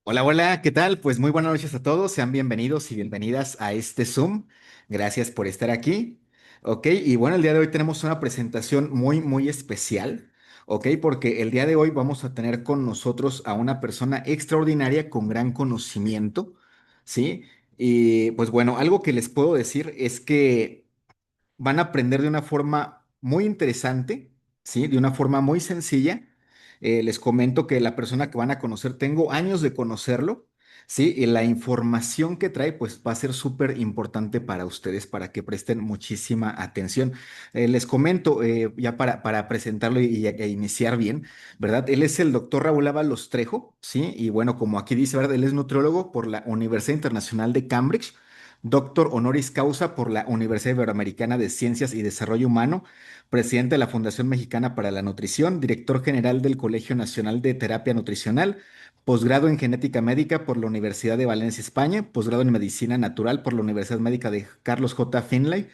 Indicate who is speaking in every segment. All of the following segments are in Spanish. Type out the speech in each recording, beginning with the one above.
Speaker 1: Hola, hola, ¿qué tal? Pues muy buenas noches a todos, sean bienvenidos y bienvenidas a este Zoom. Gracias por estar aquí. Ok, y bueno, el día de hoy tenemos una presentación muy especial, ok, porque el día de hoy vamos a tener con nosotros a una persona extraordinaria con gran conocimiento, ¿sí? Y pues bueno, algo que les puedo decir es que van a aprender de una forma muy interesante, ¿sí? De una forma muy sencilla. Les comento que la persona que van a conocer, tengo años de conocerlo, ¿sí? Y la información que trae, pues va a ser súper importante para ustedes, para que presten muchísima atención. Les comento, ya para presentarlo e iniciar bien, ¿verdad? Él es el doctor Raúl Ábalos Trejo, ¿sí? Y bueno, como aquí dice, ¿verdad? Él es nutriólogo por la Universidad Internacional de Cambridge, doctor honoris causa por la Universidad Iberoamericana de Ciencias y Desarrollo Humano, presidente de la Fundación Mexicana para la Nutrición, director general del Colegio Nacional de Terapia Nutricional, posgrado en Genética Médica por la Universidad de Valencia, España, posgrado en Medicina Natural por la Universidad Médica de Carlos J. Finlay,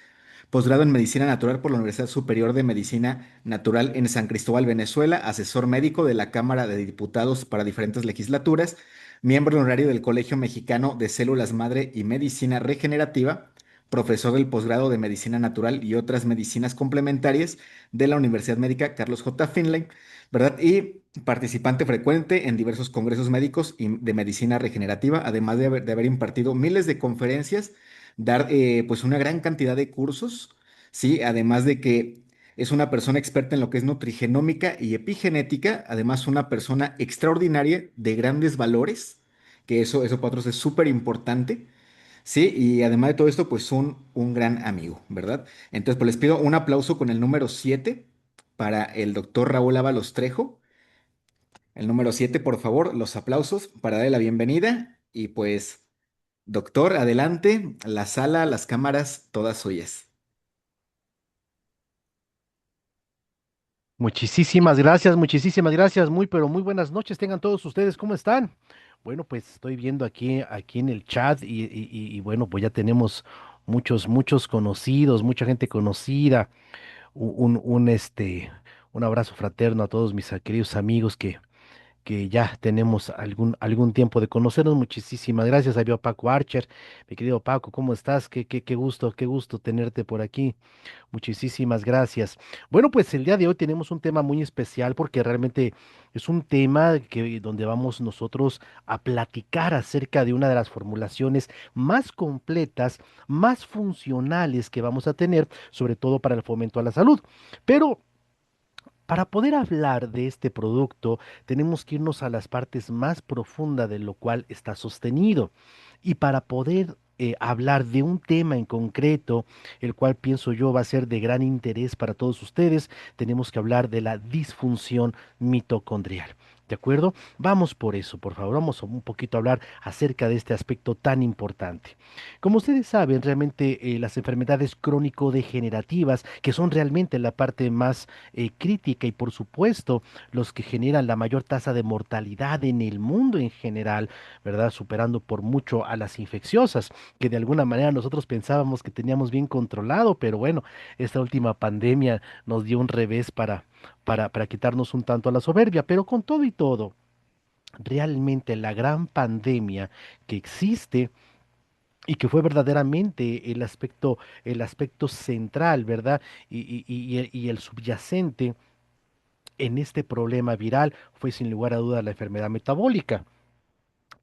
Speaker 1: posgrado en Medicina Natural por la Universidad Superior de Medicina Natural en San Cristóbal, Venezuela, asesor médico de la Cámara de Diputados para diferentes legislaturas, miembro honorario del Colegio Mexicano de Células Madre y Medicina Regenerativa, profesor del posgrado de Medicina Natural y otras medicinas complementarias de la Universidad Médica Carlos J. Finlay, ¿verdad? Y participante frecuente en diversos congresos médicos y de medicina regenerativa, además de haber impartido miles de conferencias, dar pues una gran cantidad de cursos, ¿sí? Además de que es una persona experta en lo que es nutrigenómica y epigenética, además una persona extraordinaria de grandes valores, que eso para otros es súper importante, ¿sí? Y además de todo esto, pues un gran amigo, ¿verdad? Entonces, pues les pido un aplauso con el número 7 para el doctor Raúl Ábalos Trejo. El número 7, por favor, los aplausos para darle la bienvenida. Y pues, doctor, adelante, la sala, las cámaras, todas suyas.
Speaker 2: Muchísimas gracias, muchísimas gracias. Muy, pero muy buenas noches. Tengan todos ustedes, ¿cómo están? Bueno, pues estoy viendo aquí en el chat y bueno, pues ya tenemos muchos conocidos, mucha gente conocida. Un abrazo fraterno a todos mis queridos amigos que ya tenemos algún tiempo de conocernos. Muchísimas gracias. Ahí veo a Paco Archer. Mi querido Paco, ¿cómo estás? Qué gusto tenerte por aquí. Muchísimas gracias. Bueno, pues el día de hoy tenemos un tema muy especial porque realmente es un tema donde vamos nosotros a platicar acerca de una de las formulaciones más completas, más funcionales que vamos a tener, sobre todo para el fomento a la salud. Pero para poder hablar de este producto, tenemos que irnos a las partes más profundas de lo cual está sostenido. Y para poder hablar de un tema en concreto, el cual pienso yo va a ser de gran interés para todos ustedes, tenemos que hablar de la disfunción mitocondrial. ¿De acuerdo? Vamos por eso, por favor, vamos un poquito a hablar acerca de este aspecto tan importante. Como ustedes saben, realmente las enfermedades crónico-degenerativas, que son realmente la parte más crítica y por supuesto los que generan la mayor tasa de mortalidad en el mundo en general, ¿verdad? Superando por mucho a las infecciosas, que de alguna manera nosotros pensábamos que teníamos bien controlado, pero bueno, esta última pandemia nos dio un revés para quitarnos un tanto a la soberbia, pero con todo y todo. Realmente la gran pandemia que existe y que fue verdaderamente el aspecto central, ¿verdad? Y el subyacente en este problema viral fue sin lugar a duda la enfermedad metabólica,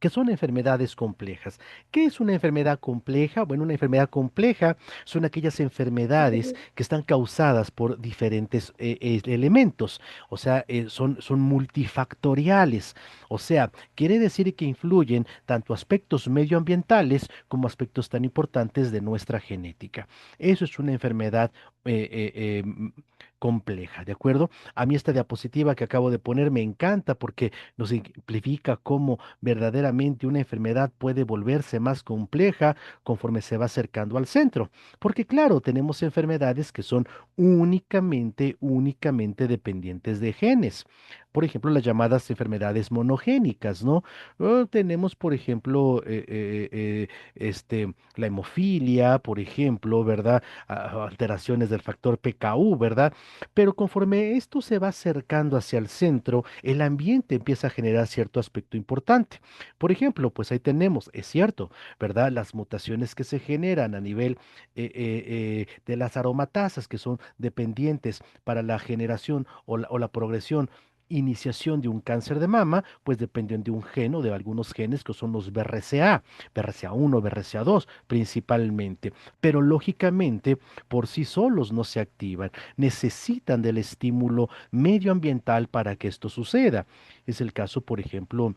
Speaker 2: que son enfermedades complejas. ¿Qué es una enfermedad compleja? Bueno, una enfermedad compleja son aquellas enfermedades que están causadas por diferentes elementos, o sea, son multifactoriales, o sea, quiere decir que influyen tanto aspectos medioambientales como aspectos tan importantes de nuestra genética. Eso es una enfermedad compleja, ¿de acuerdo? A mí esta diapositiva que acabo de poner me encanta porque nos simplifica cómo verdaderamente una enfermedad puede volverse más compleja conforme se va acercando al centro. Porque claro, tenemos enfermedades que son únicamente dependientes de genes. por ejemplo, las llamadas enfermedades monogénicas, ¿no? Tenemos, por ejemplo, la hemofilia, por ejemplo, ¿verdad? Alteraciones del factor PKU, ¿verdad? Pero conforme esto se va acercando hacia el centro, el ambiente empieza a generar cierto aspecto importante. Por ejemplo, pues ahí tenemos, es cierto, ¿verdad? Las mutaciones que se generan a nivel de las aromatasas, que son dependientes para la generación o la progresión, iniciación de un cáncer de mama, pues dependen de un gen o de algunos genes que son los BRCA, BRCA1, BRCA2 principalmente. Pero lógicamente, por sí solos no se activan, necesitan del estímulo medioambiental para que esto suceda. Es el caso, por ejemplo,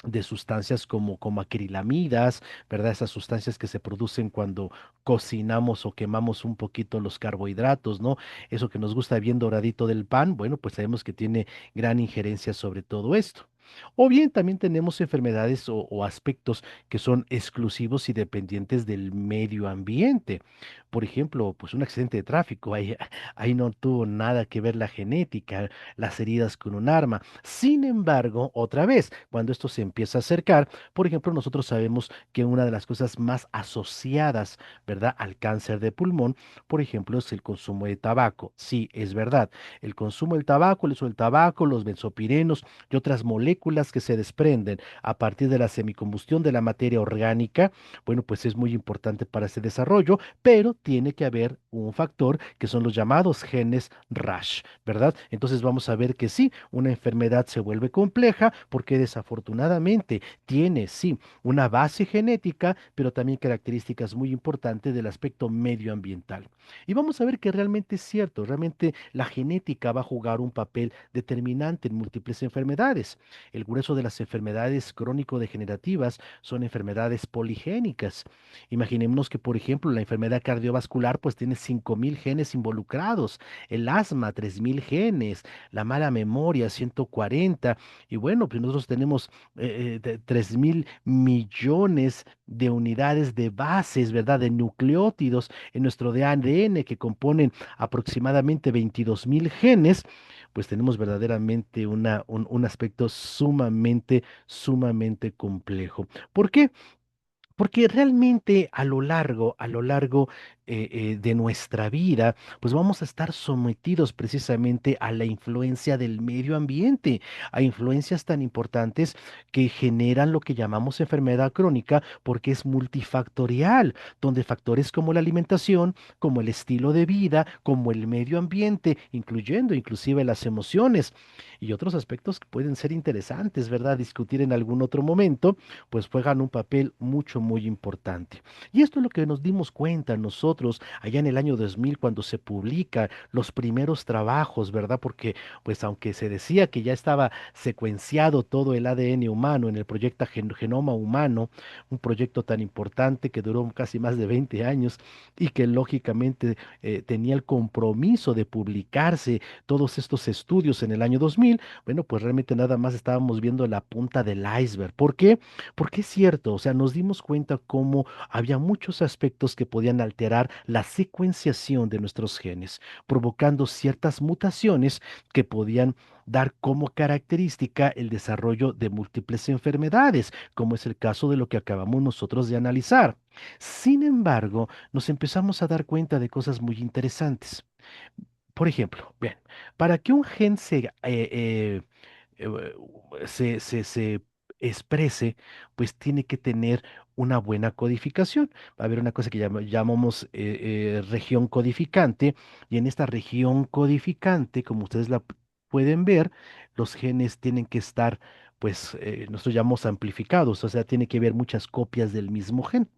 Speaker 2: de sustancias como acrilamidas, ¿verdad? Esas sustancias que se producen cuando cocinamos o quemamos un poquito los carbohidratos, ¿no? Eso que nos gusta bien doradito del pan, bueno, pues sabemos que tiene gran injerencia sobre todo esto. O bien también tenemos enfermedades o aspectos que son exclusivos y dependientes del medio ambiente. Por ejemplo, pues un accidente de tráfico, ahí no tuvo nada que ver la genética, las heridas con un arma. Sin embargo, otra vez, cuando esto se empieza a acercar, por ejemplo, nosotros sabemos que una de las cosas más asociadas, ¿verdad?, al cáncer de pulmón, por ejemplo, es el consumo de tabaco. Sí, es verdad. El consumo del tabaco, el uso del tabaco, los benzopirenos y otras moléculas que se desprenden a partir de la semicombustión de la materia orgánica, bueno, pues es muy importante para ese desarrollo, pero tiene que haber un factor que son los llamados genes RAS, ¿verdad? Entonces vamos a ver que sí, una enfermedad se vuelve compleja porque desafortunadamente tiene, sí, una base genética, pero también características muy importantes del aspecto medioambiental. Y vamos a ver que realmente es cierto, realmente la genética va a jugar un papel determinante en múltiples enfermedades. El grueso de las enfermedades crónico-degenerativas son enfermedades poligénicas. Imaginémonos que, por ejemplo, la enfermedad cardiovascular pues tiene 5.000 genes involucrados, el asma 3.000 genes, la mala memoria 140, y bueno, pues nosotros tenemos 3.000 millones de unidades de bases, ¿verdad? De nucleótidos en nuestro ADN que componen aproximadamente 22.000 genes, pues tenemos verdaderamente un aspecto sumamente complejo. ¿Por qué? Porque realmente a lo largo de nuestra vida, pues vamos a estar sometidos precisamente a la influencia del medio ambiente, a influencias tan importantes que generan lo que llamamos enfermedad crónica, porque es multifactorial, donde factores como la alimentación, como el estilo de vida, como el medio ambiente, incluyendo inclusive las emociones y otros aspectos que pueden ser interesantes, ¿verdad? Discutir en algún otro momento pues juegan un papel muy importante. Y esto es lo que nos dimos cuenta nosotros allá en el año 2000 cuando se publican los primeros trabajos, ¿verdad? Porque pues aunque se decía que ya estaba secuenciado todo el ADN humano en el proyecto Genoma Humano, un proyecto tan importante que duró casi más de 20 años y que lógicamente tenía el compromiso de publicarse todos estos estudios en el año 2000, bueno, pues realmente nada más estábamos viendo la punta del iceberg. ¿Por qué? Porque es cierto, o sea, nos dimos cuenta cómo había muchos aspectos que podían alterar la secuenciación de nuestros genes, provocando ciertas mutaciones que podían dar como característica el desarrollo de múltiples enfermedades, como es el caso de lo que acabamos nosotros de analizar. Sin embargo, nos empezamos a dar cuenta de cosas muy interesantes. Por ejemplo, bien, para que un gen eh, se exprese, pues tiene que tener una buena codificación. Va a haber una cosa que llamamos región codificante, y en esta región codificante, como ustedes pueden ver, los genes tienen que estar, pues, nosotros llamamos amplificados, o sea, tiene que haber muchas copias del mismo gen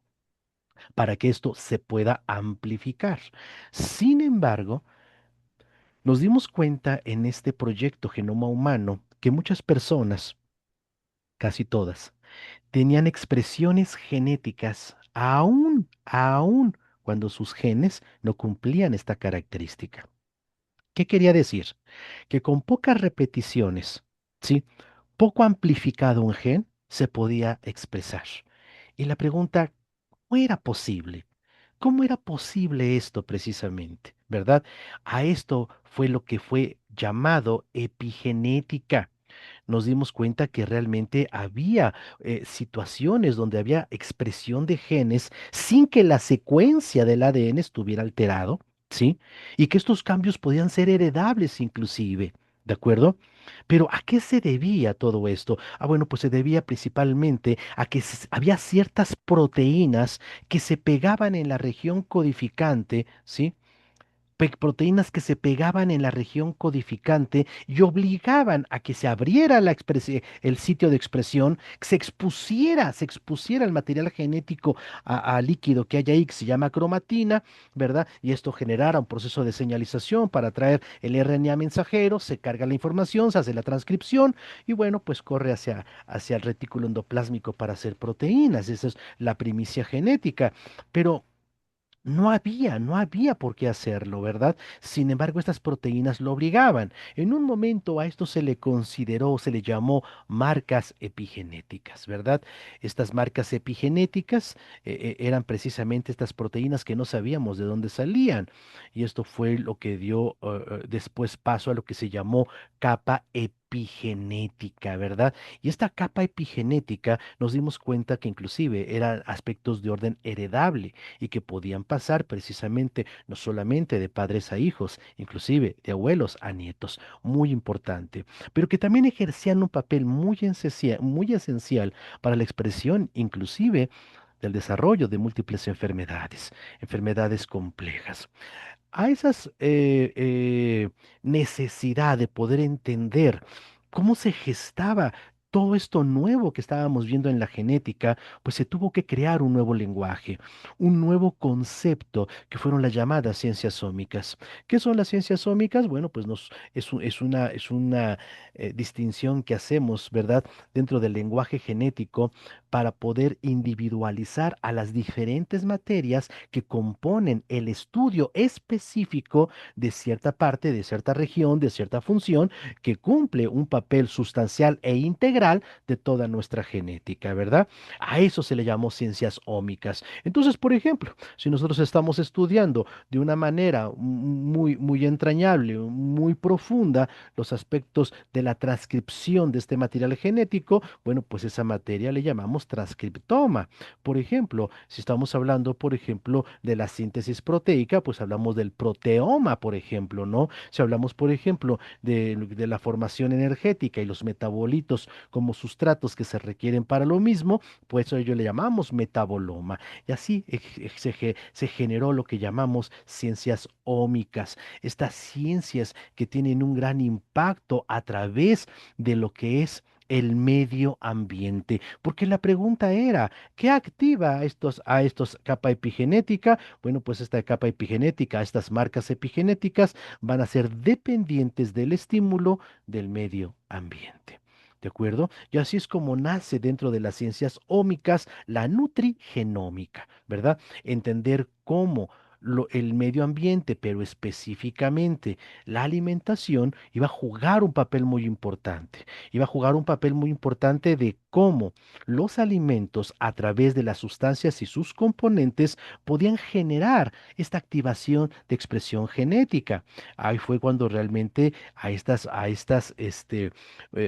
Speaker 2: para que esto se pueda amplificar. Sin embargo, nos dimos cuenta en este proyecto Genoma Humano que muchas personas, casi todas, tenían expresiones genéticas aún cuando sus genes no cumplían esta característica. ¿Qué quería decir? Que con pocas repeticiones, ¿sí? Poco amplificado un gen se podía expresar. Y la pregunta, ¿cómo era posible? ¿Cómo era posible esto precisamente? ¿Verdad? A esto fue lo que fue llamado epigenética. Nos dimos cuenta que realmente había situaciones donde había expresión de genes sin que la secuencia del ADN estuviera alterado, ¿sí? Y que estos cambios podían ser heredables inclusive, ¿de acuerdo? Pero ¿a qué se debía todo esto? Ah, bueno, pues se debía principalmente a que había ciertas proteínas que se pegaban en la región codificante, ¿sí? Proteínas que se pegaban en la región codificante y obligaban a que se abriera el sitio de expresión, que se expusiera el material genético a líquido que hay ahí, que se llama cromatina, ¿verdad? Y esto generara un proceso de señalización para traer el RNA mensajero, se carga la información, se hace la transcripción y bueno, pues corre hacia el retículo endoplásmico para hacer proteínas. Esa es la primicia genética. Pero no había por qué hacerlo, ¿verdad? Sin embargo, estas proteínas lo obligaban. En un momento a esto se le consideró, se le llamó marcas epigenéticas, ¿verdad? Estas marcas epigenéticas eran precisamente estas proteínas que no sabíamos de dónde salían. Y esto fue lo que dio después paso a lo que se llamó capa epigenética, ¿verdad? Y esta capa epigenética nos dimos cuenta que inclusive eran aspectos de orden heredable y que podían pasar precisamente no solamente de padres a hijos, inclusive de abuelos a nietos, muy importante, pero que también ejercían un papel muy esencial para la expresión inclusive del desarrollo de múltiples enfermedades, enfermedades complejas. A esas necesidad de poder entender cómo se gestaba todo esto nuevo que estábamos viendo en la genética, pues se tuvo que crear un nuevo lenguaje, un nuevo concepto que fueron las llamadas ciencias ómicas. ¿Qué son las ciencias ómicas? Bueno, pues es una distinción que hacemos, ¿verdad?, dentro del lenguaje genético para poder individualizar a las diferentes materias que componen el estudio específico de cierta parte, de cierta región, de cierta función, que cumple un papel sustancial e integral de toda nuestra genética, ¿verdad? A eso se le llamó ciencias ómicas. Entonces, por ejemplo, si nosotros estamos estudiando de una manera muy, muy entrañable, muy profunda, los aspectos de la transcripción de este material genético, bueno, pues esa materia le llamamos transcriptoma. Por ejemplo, si estamos hablando, por ejemplo, de la síntesis proteica, pues hablamos del proteoma, por ejemplo, ¿no? Si hablamos, por ejemplo, de la formación energética y los metabolitos como sustratos que se requieren para lo mismo, pues a ello le llamamos metaboloma. Y así se generó lo que llamamos ciencias ómicas, estas ciencias que tienen un gran impacto a través de lo que es el medio ambiente. Porque la pregunta era, ¿qué activa a estos capa epigenética? Bueno, pues esta capa epigenética, estas marcas epigenéticas van a ser dependientes del estímulo del medio ambiente. ¿De acuerdo? Y así es como nace dentro de las ciencias ómicas la nutrigenómica, ¿verdad? Entender cómo el medio ambiente, pero específicamente la alimentación, iba a jugar un papel muy importante. Iba a jugar un papel muy importante de cómo los alimentos, a través de las sustancias y sus componentes, podían generar esta activación de expresión genética. Ahí fue cuando realmente a estas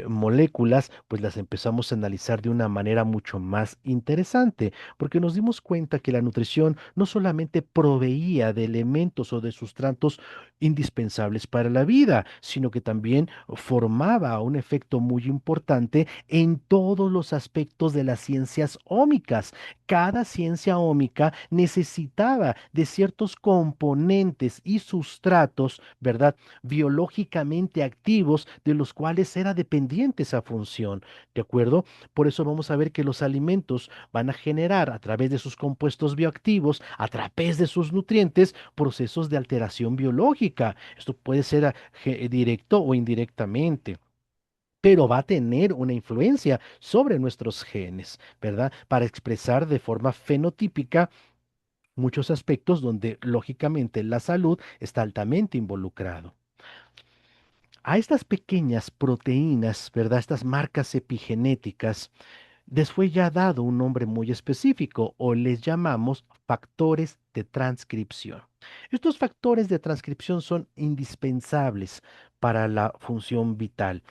Speaker 2: moléculas, pues las empezamos a analizar de una manera mucho más interesante, porque nos dimos cuenta que la nutrición no solamente proveía de elementos o de sustratos indispensables para la vida, sino que también formaba un efecto muy importante en todos los aspectos de las ciencias ómicas. Cada ciencia ómica necesitaba de ciertos componentes y sustratos, ¿verdad?, biológicamente activos de los cuales era dependiente esa función, ¿de acuerdo? Por eso vamos a ver que los alimentos van a generar a través de sus compuestos bioactivos, a través de sus nutrientes, procesos de alteración biológica. Esto puede ser directo o indirectamente, pero va a tener una influencia sobre nuestros genes, ¿verdad? Para expresar de forma fenotípica muchos aspectos donde lógicamente la salud está altamente involucrado. A estas pequeñas proteínas, ¿verdad? Estas marcas epigenéticas, Después ya ha dado un nombre muy específico o les llamamos factores de transcripción. Estos factores de transcripción son indispensables para la función vital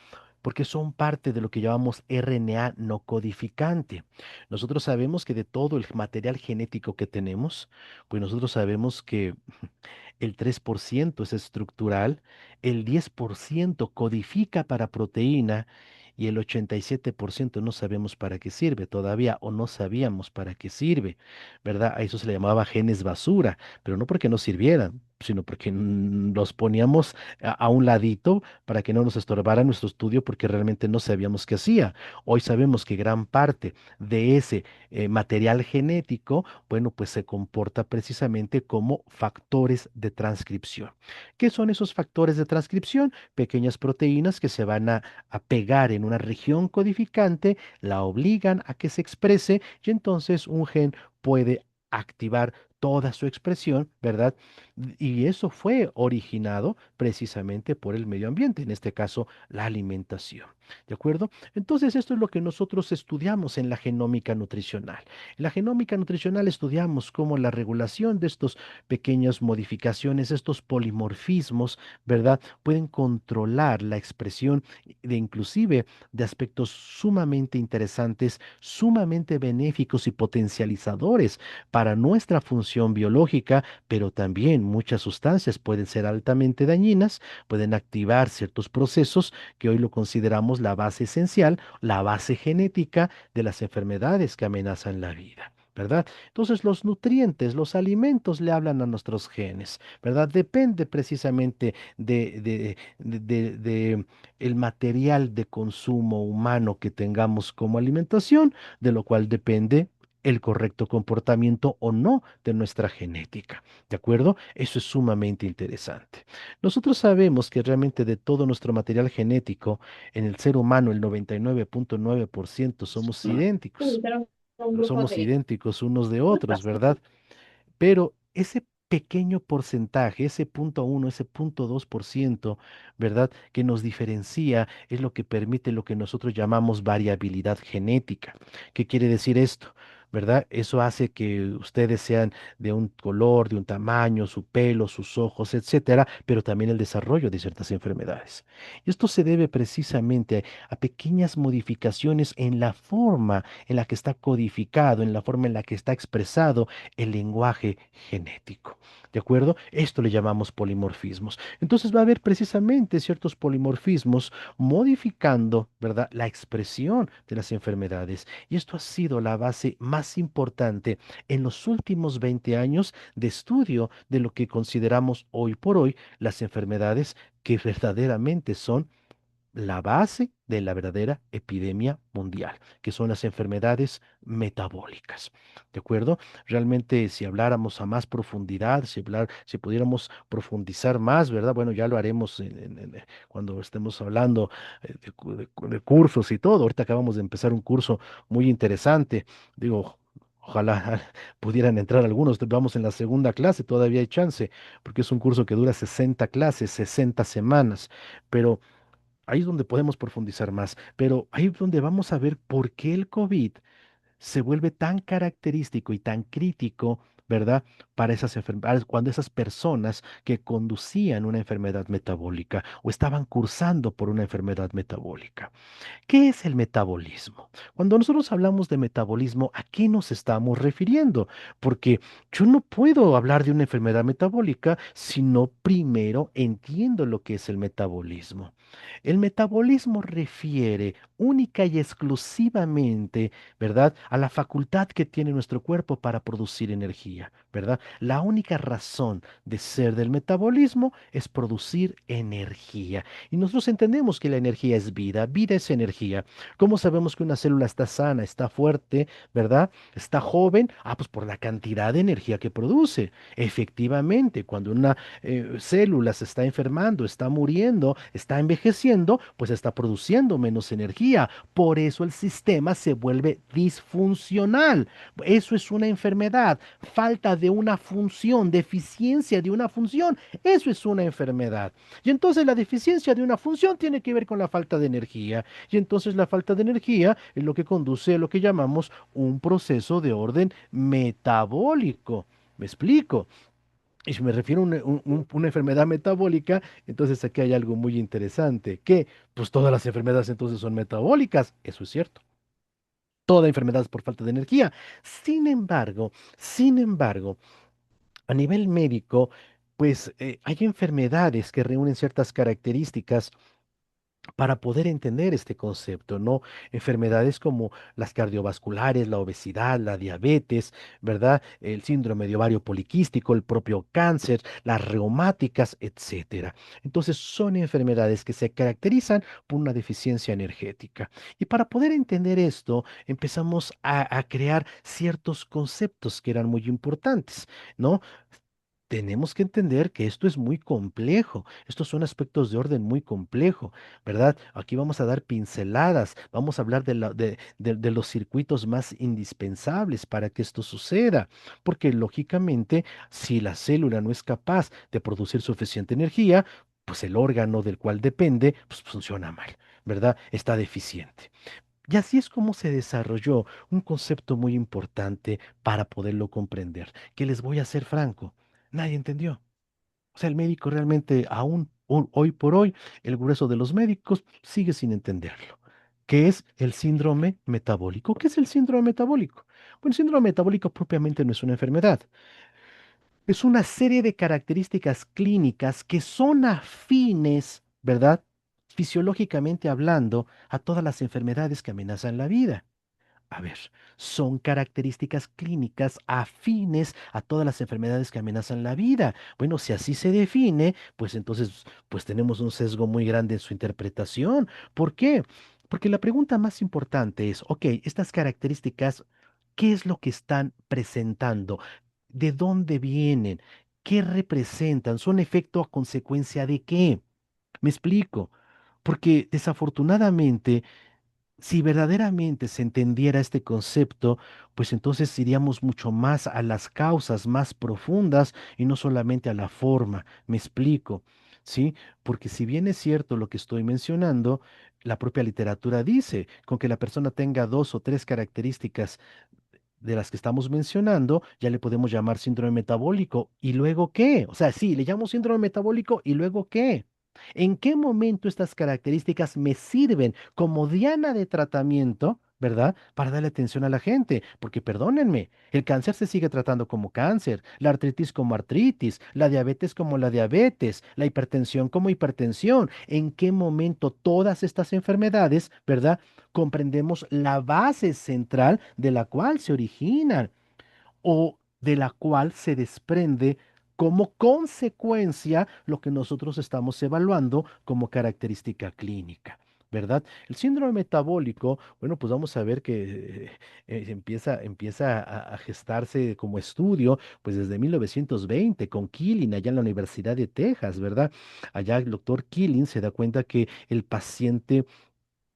Speaker 2: porque son parte de lo que llamamos RNA no codificante. Nosotros sabemos que de todo el material genético que tenemos, pues nosotros sabemos que el 3% es estructural, el 10% codifica para proteína y el 87% no sabemos para qué sirve todavía o no sabíamos para qué sirve, ¿verdad? A eso se le llamaba genes basura, pero no porque no sirvieran, sino porque los poníamos a un ladito para que no nos estorbara nuestro estudio porque realmente no sabíamos qué hacía. Hoy sabemos que gran parte de ese material genético, bueno, pues se comporta precisamente como factores de transcripción. ¿Qué son esos factores de transcripción? Pequeñas proteínas que se van a pegar en una región codificante, la obligan a que se exprese y entonces un gen puede activar toda su expresión, ¿verdad? Y eso fue originado precisamente por el medio ambiente, en este caso la alimentación, ¿de acuerdo? Entonces esto es lo que nosotros estudiamos en la genómica nutricional. En la genómica nutricional estudiamos cómo la regulación de estos pequeñas modificaciones, estos polimorfismos, ¿verdad? Pueden controlar la expresión de inclusive de aspectos sumamente interesantes, sumamente benéficos y potencializadores para nuestra función biológica, pero también muchas sustancias pueden ser altamente dañinas, pueden activar ciertos procesos que hoy lo consideramos la base esencial, la base genética de las enfermedades que amenazan la vida. ¿Verdad? Entonces los nutrientes, los alimentos le hablan a nuestros genes, ¿verdad? Depende precisamente de el material de consumo humano que tengamos como alimentación, de lo cual depende el correcto comportamiento o no de nuestra genética. ¿De acuerdo? Eso es sumamente interesante. Nosotros sabemos que realmente de todo nuestro material genético, en el ser humano el 99.9% somos idénticos. Somos idénticos unos de otros, ¿verdad? Pero ese pequeño porcentaje, ese 0.1, ese 0.2%, ¿verdad? Que nos diferencia es lo que permite lo que nosotros llamamos variabilidad genética. ¿Qué quiere decir esto? ¿Verdad? Eso hace que ustedes sean de un color, de un tamaño, su pelo, sus ojos, etcétera, pero también el desarrollo de ciertas enfermedades. Y esto se debe precisamente a pequeñas modificaciones en la forma en la que está codificado, en la forma en la que está expresado el lenguaje genético. ¿De acuerdo? Esto le llamamos polimorfismos. Entonces va a haber precisamente ciertos polimorfismos modificando, ¿verdad?, la expresión de las enfermedades. Y esto ha sido la base más importante en los últimos 20 años de estudio de lo que consideramos hoy por hoy las enfermedades que verdaderamente son la base de la verdadera epidemia mundial, que son las enfermedades metabólicas. ¿De acuerdo? Realmente, si habláramos a más profundidad, si pudiéramos profundizar más, ¿verdad? Bueno, ya lo haremos cuando estemos hablando de cursos y todo. Ahorita acabamos de empezar un curso muy interesante. Digo, ojalá pudieran entrar algunos. Vamos en la segunda clase, todavía hay chance, porque es un curso que dura 60 clases, 60 semanas. Pero ahí es donde podemos profundizar más, pero ahí es donde vamos a ver por qué el COVID se vuelve tan característico y tan crítico, ¿verdad? Para esas enfermedades, cuando esas personas que conducían una enfermedad metabólica o estaban cursando por una enfermedad metabólica. ¿Qué es el metabolismo? Cuando nosotros hablamos de metabolismo, ¿a qué nos estamos refiriendo? Porque yo no puedo hablar de una enfermedad metabólica si no primero entiendo lo que es el metabolismo. El metabolismo refiere única y exclusivamente, ¿verdad?, a la facultad que tiene nuestro cuerpo para producir energía, ¿verdad? La única razón de ser del metabolismo es producir energía. Y nosotros entendemos que la energía es vida, vida es energía. ¿Cómo sabemos que una célula está sana, está fuerte, ¿verdad? Está joven? Ah, pues por la cantidad de energía que produce. Efectivamente, cuando una célula se está enfermando, está muriendo, está envejeciendo, pues está produciendo menos energía. Por eso el sistema se vuelve disfuncional. Eso es una enfermedad. falta de una función, deficiencia de una función. Eso es una enfermedad. Y entonces la deficiencia de una función tiene que ver con la falta de energía. Y entonces la falta de energía es lo que conduce a lo que llamamos un proceso de orden metabólico. ¿Me explico? Y si me refiero a una enfermedad metabólica, entonces aquí hay algo muy interesante, que pues todas las enfermedades entonces son metabólicas. Eso es cierto. Toda enfermedad es por falta de energía. Sin embargo, a nivel médico, pues hay enfermedades que reúnen ciertas características para poder entender este concepto, ¿no? Enfermedades como las cardiovasculares, la obesidad, la diabetes, ¿verdad? El síndrome de ovario poliquístico, el propio cáncer, las reumáticas, etcétera. Entonces, son enfermedades que se caracterizan por una deficiencia energética. Y para poder entender esto, empezamos a crear ciertos conceptos que eran muy importantes, ¿no? Tenemos que entender que esto es muy complejo. Estos son aspectos de orden muy complejo, ¿verdad? Aquí vamos a dar pinceladas, vamos a hablar de los circuitos más indispensables para que esto suceda, porque lógicamente, si la célula no es capaz de producir suficiente energía, pues el órgano del cual depende, pues funciona mal, ¿verdad? Está deficiente. Y así es como se desarrolló un concepto muy importante para poderlo comprender, que les voy a ser franco, nadie entendió. O sea, el médico realmente, aún hoy por hoy, el grueso de los médicos sigue sin entenderlo. ¿Qué es el síndrome metabólico? ¿Qué es el síndrome metabólico? Bueno, el síndrome metabólico propiamente no es una enfermedad. Es una serie de características clínicas que son afines, ¿verdad? Fisiológicamente hablando, a todas las enfermedades que amenazan la vida. A ver, son características clínicas afines a todas las enfermedades que amenazan la vida. Bueno, si así se define, pues entonces, pues tenemos un sesgo muy grande en su interpretación. ¿Por qué? Porque la pregunta más importante es, ok, estas características, ¿qué es lo que están presentando? ¿De dónde vienen? ¿Qué representan? ¿Son efecto a consecuencia de qué? Me explico. Porque desafortunadamente, si verdaderamente se entendiera este concepto, pues entonces iríamos mucho más a las causas más profundas y no solamente a la forma. Me explico, ¿sí? Porque si bien es cierto lo que estoy mencionando, la propia literatura dice, con que la persona tenga dos o tres características de las que estamos mencionando, ya le podemos llamar síndrome metabólico. ¿Y luego qué? O sea, sí, le llamo síndrome metabólico y luego qué. ¿En qué momento estas características me sirven como diana de tratamiento, ¿verdad? Para darle atención a la gente. Porque perdónenme, el cáncer se sigue tratando como cáncer, la artritis como artritis, la diabetes como la diabetes, la hipertensión como hipertensión. ¿En qué momento todas estas enfermedades, ¿verdad? Comprendemos la base central de la cual se originan o de la cual se desprende como consecuencia lo que nosotros estamos evaluando como característica clínica, ¿verdad? El síndrome metabólico, bueno, pues vamos a ver que empieza a gestarse como estudio, pues desde 1920 con Killing allá en la Universidad de Texas, ¿verdad? Allá el doctor Killing se da cuenta que el paciente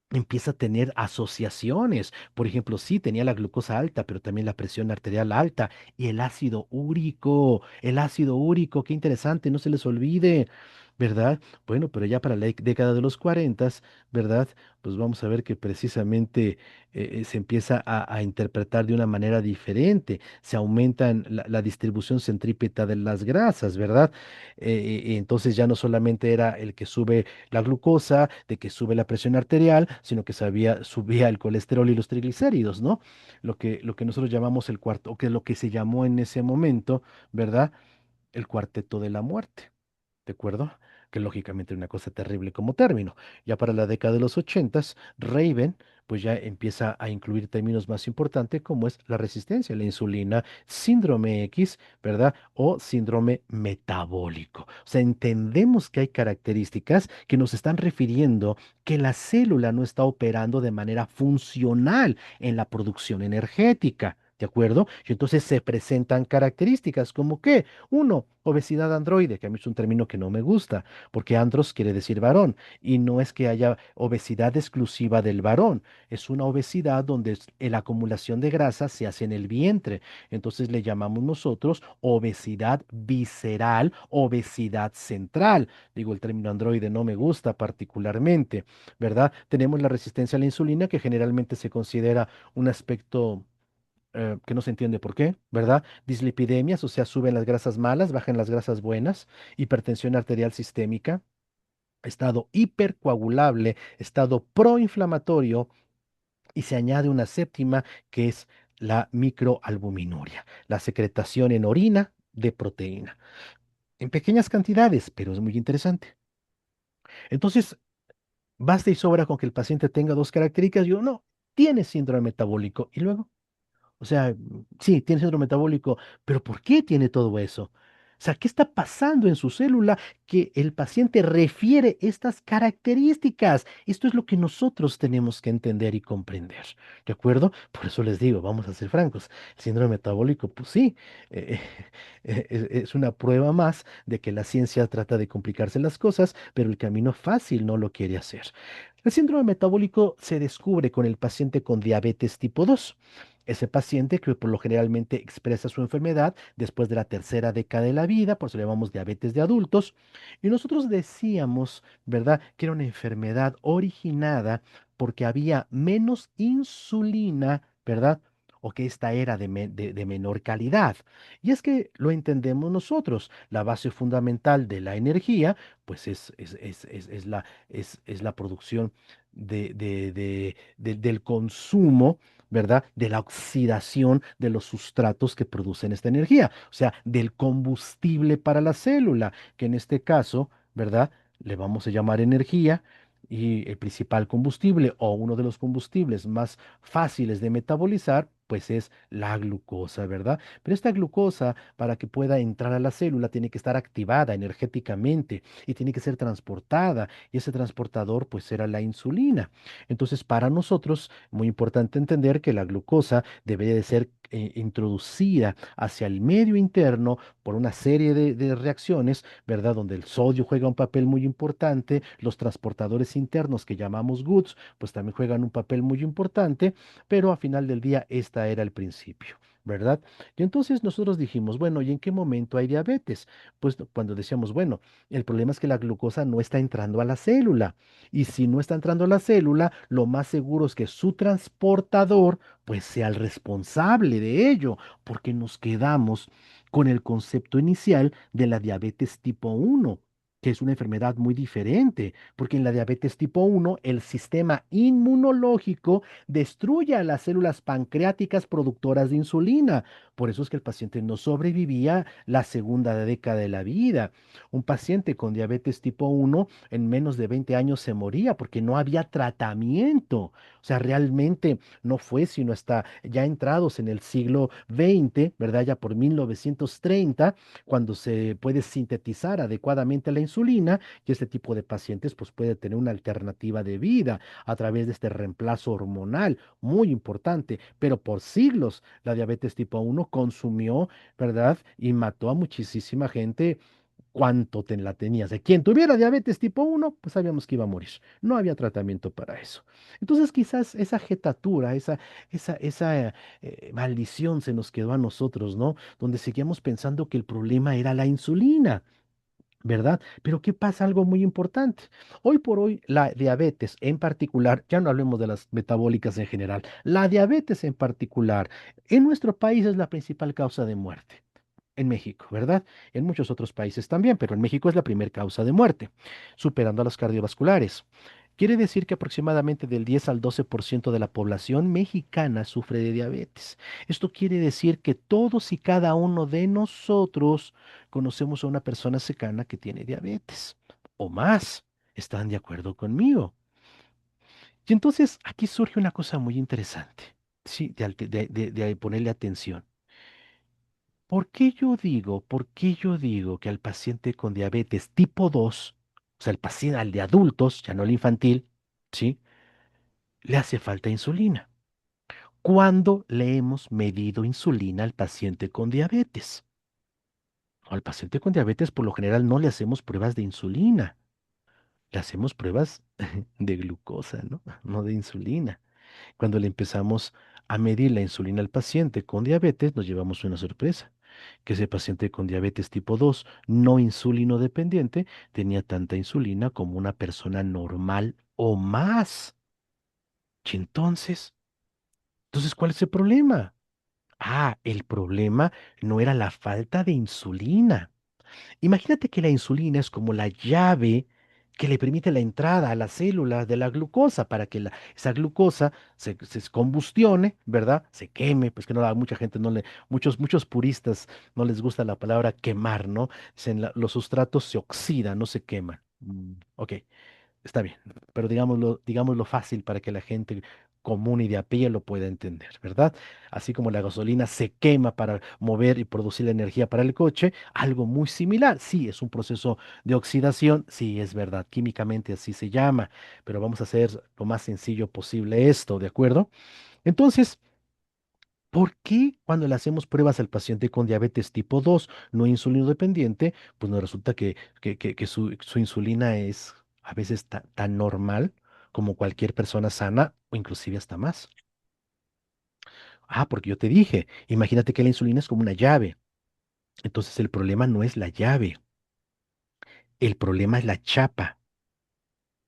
Speaker 2: empieza a tener asociaciones. Por ejemplo, sí, tenía la glucosa alta, pero también la presión arterial alta y el ácido úrico, qué interesante, no se les olvide, ¿verdad? Bueno, pero ya para la década de los 40, ¿verdad? Pues vamos a ver que precisamente se empieza a interpretar de una manera diferente, se aumentan la distribución centrípeta de las grasas, ¿verdad? Entonces ya no solamente era el que sube la glucosa, de que sube la presión arterial, sino que subía el colesterol y los triglicéridos, ¿no? Lo que nosotros llamamos el cuarto, o que lo que se llamó en ese momento, ¿verdad? El cuarteto de la muerte. ¿De acuerdo? Que lógicamente es una cosa terrible como término. Ya para la década de los ochentas, Raven pues ya empieza a incluir términos más importantes como es la resistencia a la insulina, síndrome X, ¿verdad? O síndrome metabólico. O sea, entendemos que hay características que nos están refiriendo que la célula no está operando de manera funcional en la producción energética. ¿De acuerdo? Y entonces se presentan características como que, uno, obesidad androide, que a mí es un término que no me gusta, porque andros quiere decir varón, y no es que haya obesidad exclusiva del varón, es una obesidad donde la acumulación de grasa se hace en el vientre. Entonces le llamamos nosotros obesidad visceral, obesidad central. Digo, el término androide no me gusta particularmente, ¿verdad? Tenemos la resistencia a la insulina, que generalmente se considera un aspecto que no se entiende por qué, ¿verdad? Dislipidemias, o sea, suben las grasas malas, bajan las grasas buenas, hipertensión arterial sistémica, estado hipercoagulable, estado proinflamatorio, y se añade una séptima que es la microalbuminuria, la secretación en orina de proteína, en pequeñas cantidades, pero es muy interesante. Entonces, basta y sobra con que el paciente tenga dos características. Yo no, tiene síndrome metabólico. Y luego, o sea, sí, tiene síndrome metabólico, pero ¿por qué tiene todo eso? O sea, ¿qué está pasando en su célula que el paciente refiere estas características? Esto es lo que nosotros tenemos que entender y comprender, ¿de acuerdo? Por eso les digo, vamos a ser francos, el síndrome metabólico, pues sí, eh, es una prueba más de que la ciencia trata de complicarse las cosas, pero el camino fácil no lo quiere hacer. El síndrome metabólico se descubre con el paciente con diabetes tipo 2. Ese paciente que por lo generalmente expresa su enfermedad después de la tercera década de la vida, por eso le llamamos diabetes de adultos. Y nosotros decíamos, ¿verdad?, que era una enfermedad originada porque había menos insulina, ¿verdad? O que esta era de menor calidad. Y es que lo entendemos nosotros. La base fundamental de la energía, pues es la producción del consumo, ¿verdad? De la oxidación de los sustratos que producen esta energía, o sea, del combustible para la célula, que en este caso, ¿verdad? Le vamos a llamar energía. Y el principal combustible o uno de los combustibles más fáciles de metabolizar, pues es la glucosa, ¿verdad? Pero esta glucosa, para que pueda entrar a la célula, tiene que estar activada energéticamente y tiene que ser transportada. Y ese transportador, pues, era la insulina. Entonces, para nosotros, muy importante entender que la glucosa debe de ser introducida hacia el medio interno por una serie de reacciones, ¿verdad? Donde el sodio juega un papel muy importante, los transportadores internos que llamamos GUTs, pues también juegan un papel muy importante, pero a final del día esta era el principio, ¿verdad? Y entonces nosotros dijimos, bueno, ¿y en qué momento hay diabetes? Pues cuando decíamos, bueno, el problema es que la glucosa no está entrando a la célula. Y si no está entrando a la célula, lo más seguro es que su transportador, pues sea el responsable de ello, porque nos quedamos con el concepto inicial de la diabetes tipo 1, que es una enfermedad muy diferente, porque en la diabetes tipo 1 el sistema inmunológico destruye a las células pancreáticas productoras de insulina. Por eso es que el paciente no sobrevivía la segunda década de la vida. Un paciente con diabetes tipo 1 en menos de 20 años se moría porque no había tratamiento. O sea, realmente no fue sino hasta ya entrados en el siglo XX, ¿verdad? Ya por 1930, cuando se puede sintetizar adecuadamente la insulina y este tipo de pacientes pues puede tener una alternativa de vida a través de este reemplazo hormonal muy importante. Pero por siglos la diabetes tipo 1 consumió, ¿verdad? Y mató a muchísima gente. ¿Cuánto la tenías? De quien tuviera diabetes tipo 1, pues sabíamos que iba a morir. No había tratamiento para eso. Entonces quizás esa jetatura, esa maldición se nos quedó a nosotros, ¿no? Donde seguíamos pensando que el problema era la insulina, ¿verdad? Pero ¿qué pasa? Algo muy importante. Hoy por hoy, la diabetes en particular, ya no hablemos de las metabólicas en general, la diabetes en particular, en nuestro país es la principal causa de muerte. En México, ¿verdad? En muchos otros países también, pero en México es la primera causa de muerte, superando a las cardiovasculares. Quiere decir que aproximadamente del 10 al 12% de la población mexicana sufre de diabetes. Esto quiere decir que todos y cada uno de nosotros conocemos a una persona cercana que tiene diabetes o más. ¿Están de acuerdo conmigo? Y entonces aquí surge una cosa muy interesante, sí, de ponerle atención. ¿Por qué yo digo que al paciente con diabetes tipo 2, o sea, el paciente al de adultos, ya no el infantil, ¿sí? Le hace falta insulina? ¿Cuándo le hemos medido insulina al paciente con diabetes? Al paciente con diabetes, por lo general, no le hacemos pruebas de insulina, le hacemos pruebas de glucosa, ¿no? No de insulina. Cuando le empezamos a medir la insulina al paciente con diabetes, nos llevamos una sorpresa, que ese paciente con diabetes tipo 2, no insulino dependiente, tenía tanta insulina como una persona normal o más. Y entonces, ¿cuál es el problema? Ah, el problema no era la falta de insulina. Imagínate que la insulina es como la llave que le permite la entrada a las células de la glucosa para que esa glucosa se combustione, ¿verdad? Se queme, pues que no, a mucha gente no le, muchos puristas no les gusta la palabra quemar, ¿no? Dicen los sustratos se oxidan, no se queman. Ok. Está bien, pero digámoslo fácil para que la gente común y de a pie lo pueda entender, ¿verdad? Así como la gasolina se quema para mover y producir la energía para el coche, algo muy similar. Sí, es un proceso de oxidación, sí, es verdad, químicamente así se llama, pero vamos a hacer lo más sencillo posible esto, ¿de acuerdo? Entonces, ¿por qué cuando le hacemos pruebas al paciente con diabetes tipo 2 no insulino dependiente, pues nos resulta que su insulina es a veces tan normal como cualquier persona sana o inclusive hasta más? Ah, porque yo te dije, imagínate que la insulina es como una llave. Entonces el problema no es la llave, el problema es la chapa,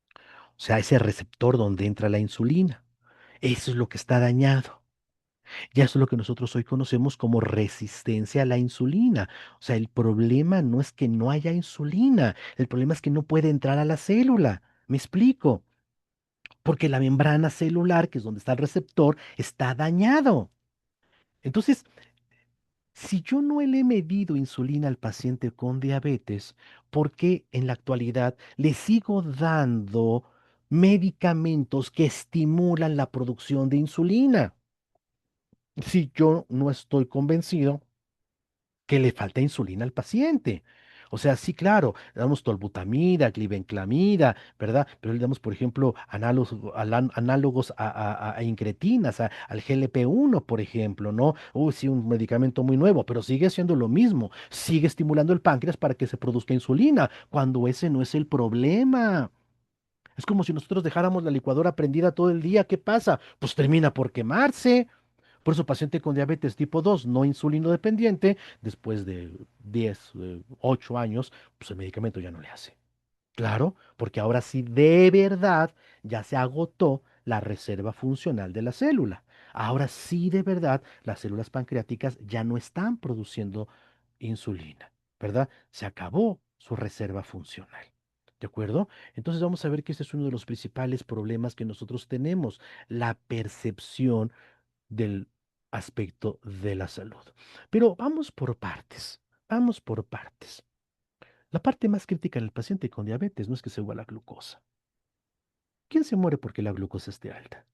Speaker 2: o sea, ese receptor donde entra la insulina. Eso es lo que está dañado. Ya eso es lo que nosotros hoy conocemos como resistencia a la insulina. O sea, el problema no es que no haya insulina, el problema es que no puede entrar a la célula. ¿Me explico? Porque la membrana celular, que es donde está el receptor, está dañado. Entonces, si yo no le he medido insulina al paciente con diabetes, ¿por qué en la actualidad le sigo dando medicamentos que estimulan la producción de insulina? Si yo no estoy convencido que le falta insulina al paciente. O sea, sí, claro, le damos tolbutamida, glibenclamida, ¿verdad? Pero le damos, por ejemplo, análogos a incretinas, al GLP-1, por ejemplo, ¿no? Uy, sí, un medicamento muy nuevo, pero sigue siendo lo mismo. Sigue estimulando el páncreas para que se produzca insulina, cuando ese no es el problema. Es como si nosotros dejáramos la licuadora prendida todo el día. ¿Qué pasa? Pues termina por quemarse. Por eso, paciente con diabetes tipo 2 no insulino dependiente, después de 10, 8 años, pues el medicamento ya no le hace. Claro, porque ahora sí de verdad ya se agotó la reserva funcional de la célula. Ahora sí de verdad las células pancreáticas ya no están produciendo insulina, ¿verdad? Se acabó su reserva funcional. ¿De acuerdo? Entonces vamos a ver que este es uno de los principales problemas que nosotros tenemos, la percepción del aspecto de la salud. Pero vamos por partes, vamos por partes. La parte más crítica en el paciente con diabetes no es que se suba la glucosa. ¿Quién se muere porque la glucosa esté alta?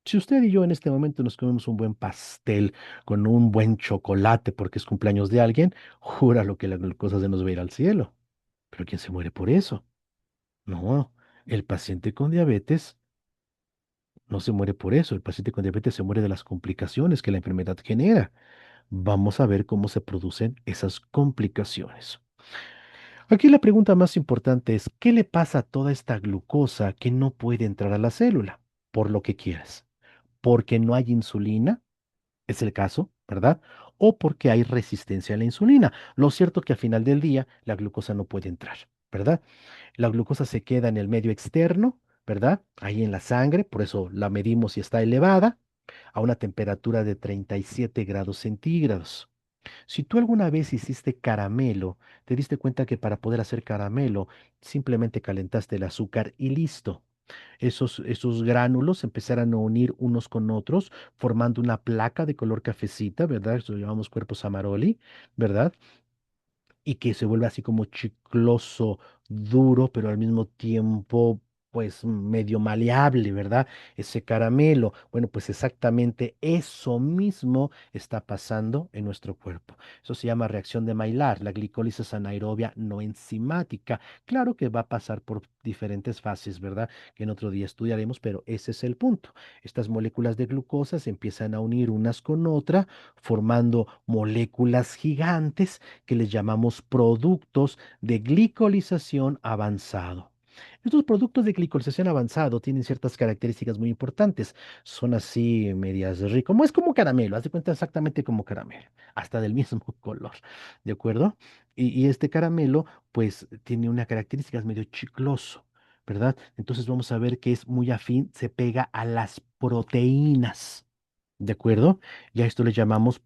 Speaker 2: Si usted y yo en este momento nos comemos un buen pastel con un buen chocolate porque es cumpleaños de alguien, júralo que la glucosa se nos va a ir al cielo. Pero ¿quién se muere por eso? No, el paciente con diabetes no se muere por eso. El paciente con diabetes se muere de las complicaciones que la enfermedad genera. Vamos a ver cómo se producen esas complicaciones. Aquí la pregunta más importante es, ¿qué le pasa a toda esta glucosa que no puede entrar a la célula? Por lo que quieras. Porque no hay insulina, es el caso, ¿verdad? O porque hay resistencia a la insulina. Lo cierto que al final del día la glucosa no puede entrar, ¿verdad? La glucosa se queda en el medio externo, ¿verdad? Ahí en la sangre, por eso la medimos y está elevada a una temperatura de 37 grados centígrados. Si tú alguna vez hiciste caramelo, te diste cuenta que para poder hacer caramelo simplemente calentaste el azúcar y listo. Esos gránulos empezaron a unir unos con otros, formando una placa de color cafecita, ¿verdad? Eso lo llamamos cuerpos Amaroli, ¿verdad? Y que se vuelve así como chicloso, duro, pero al mismo tiempo pues medio maleable, ¿verdad? Ese caramelo. Bueno, pues exactamente eso mismo está pasando en nuestro cuerpo. Eso se llama reacción de Maillard, la glicólisis anaerobia no enzimática. Claro que va a pasar por diferentes fases, ¿verdad? Que en otro día estudiaremos, pero ese es el punto. Estas moléculas de glucosa se empiezan a unir unas con otras, formando moléculas gigantes que les llamamos productos de glicolización avanzado. Estos productos de glicolización avanzado tienen ciertas características muy importantes. Son así medias ricas, como es como caramelo, haz de cuenta exactamente como caramelo, hasta del mismo color, ¿de acuerdo? Y este caramelo, pues, tiene una característica, es medio chicloso, ¿verdad? Entonces vamos a ver que es muy afín, se pega a las proteínas, ¿de acuerdo? Y a esto le llamamos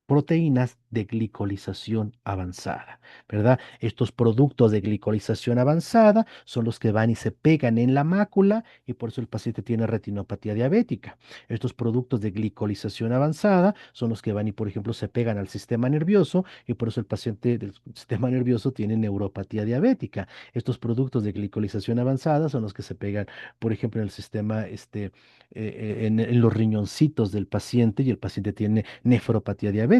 Speaker 2: proteínas de glicolización avanzada, ¿verdad? Estos productos de glicolización avanzada son los que van y se pegan en la mácula y por eso el paciente tiene retinopatía diabética. Estos productos de glicolización avanzada son los que van y, por ejemplo, se pegan al sistema nervioso y por eso el paciente del sistema nervioso tiene neuropatía diabética. Estos productos de glicolización avanzada son los que se pegan, por ejemplo, en el sistema, en los riñoncitos del paciente y el paciente tiene nefropatía diabética.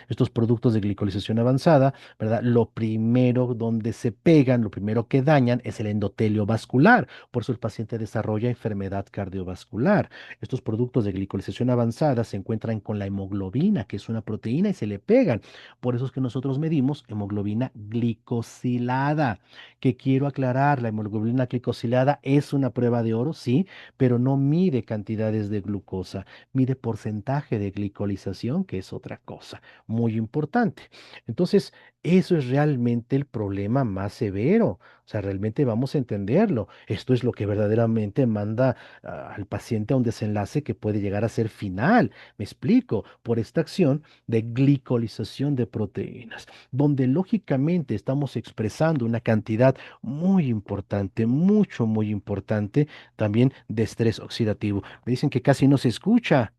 Speaker 2: Estos productos de glicolización avanzada, ¿verdad? Lo primero donde se pegan, lo primero que dañan es el endotelio vascular. Por eso el paciente desarrolla enfermedad cardiovascular. Estos productos de glicolización avanzada se encuentran con la hemoglobina, que es una proteína, y se le pegan. Por eso es que nosotros medimos hemoglobina glicosilada. Que quiero aclarar, la hemoglobina glicosilada es una prueba de oro, sí, pero no mide cantidades de glucosa, mide porcentaje de glicolización, que es otra cosa muy importante. Entonces, eso es realmente el problema más severo. O sea, realmente vamos a entenderlo. Esto es lo que verdaderamente manda al paciente a un desenlace que puede llegar a ser final. Me explico, por esta acción de glicolización de proteínas, donde lógicamente estamos expresando una cantidad muy importante, mucho, muy importante también de estrés oxidativo. Me dicen que casi no se escucha.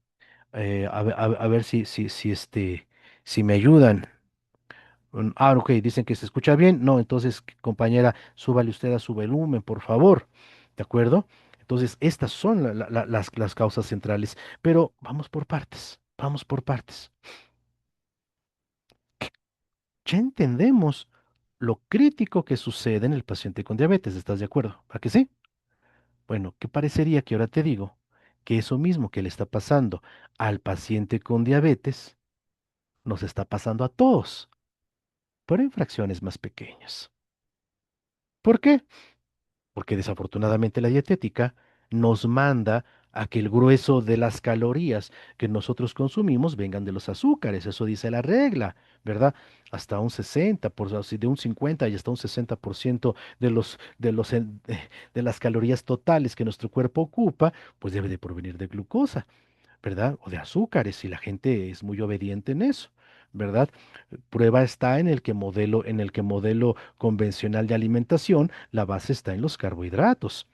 Speaker 2: A ver si me ayudan. Ok, dicen que se escucha bien. No, entonces, compañera, súbale usted a su volumen, por favor. ¿De acuerdo? Entonces, estas son las causas centrales. Pero vamos por partes, vamos por partes. Ya entendemos lo crítico que sucede en el paciente con diabetes. ¿Estás de acuerdo? ¿A que sí? Bueno, ¿qué parecería que ahora te digo que eso mismo que le está pasando al paciente con diabetes nos está pasando a todos, pero en fracciones más pequeñas? ¿Por qué? Porque desafortunadamente la dietética nos manda a que el grueso de las calorías que nosotros consumimos vengan de los azúcares, eso dice la regla, ¿verdad? Hasta un 60%, de un 50 y hasta un 60% de las calorías totales que nuestro cuerpo ocupa, pues debe de provenir de glucosa. ¿Verdad? O de azúcares, y la gente es muy obediente en eso, ¿verdad? Prueba está en el que modelo convencional de alimentación, la base está en los carbohidratos.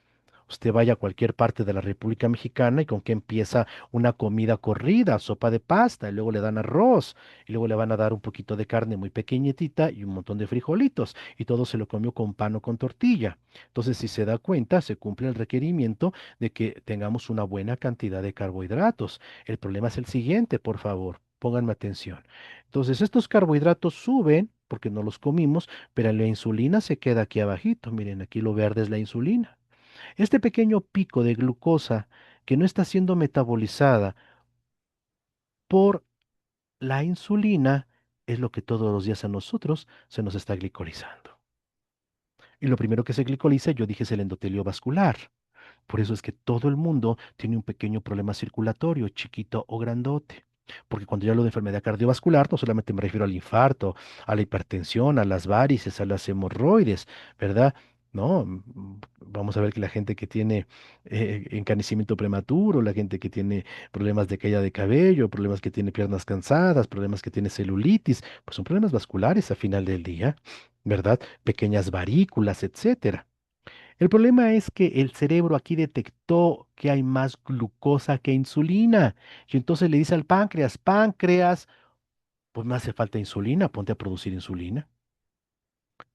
Speaker 2: Usted vaya a cualquier parte de la República Mexicana y con qué empieza una comida corrida, sopa de pasta, y luego le dan arroz, y luego le van a dar un poquito de carne muy pequeñitita y un montón de frijolitos, y todo se lo comió con pan o con tortilla. Entonces, si se da cuenta, se cumple el requerimiento de que tengamos una buena cantidad de carbohidratos. El problema es el siguiente, por favor, pónganme atención. Entonces, estos carbohidratos suben porque no los comimos, pero la insulina se queda aquí abajito. Miren, aquí lo verde es la insulina. Este pequeño pico de glucosa que no está siendo metabolizada por la insulina es lo que todos los días a nosotros se nos está glicolizando. Y lo primero que se glicoliza, yo dije, es el endotelio vascular. Por eso es que todo el mundo tiene un pequeño problema circulatorio, chiquito o grandote. Porque cuando yo hablo de enfermedad cardiovascular, no solamente me refiero al infarto, a la hipertensión, a las varices, a las hemorroides, ¿verdad? No, vamos a ver que la gente que tiene encanecimiento prematuro, la gente que tiene problemas de caída de cabello, problemas que tiene piernas cansadas, problemas que tiene celulitis, pues son problemas vasculares a final del día, ¿verdad? Pequeñas varículas, etcétera. El problema es que el cerebro aquí detectó que hay más glucosa que insulina. Y entonces le dice al páncreas, páncreas, pues me hace falta insulina, ponte a producir insulina.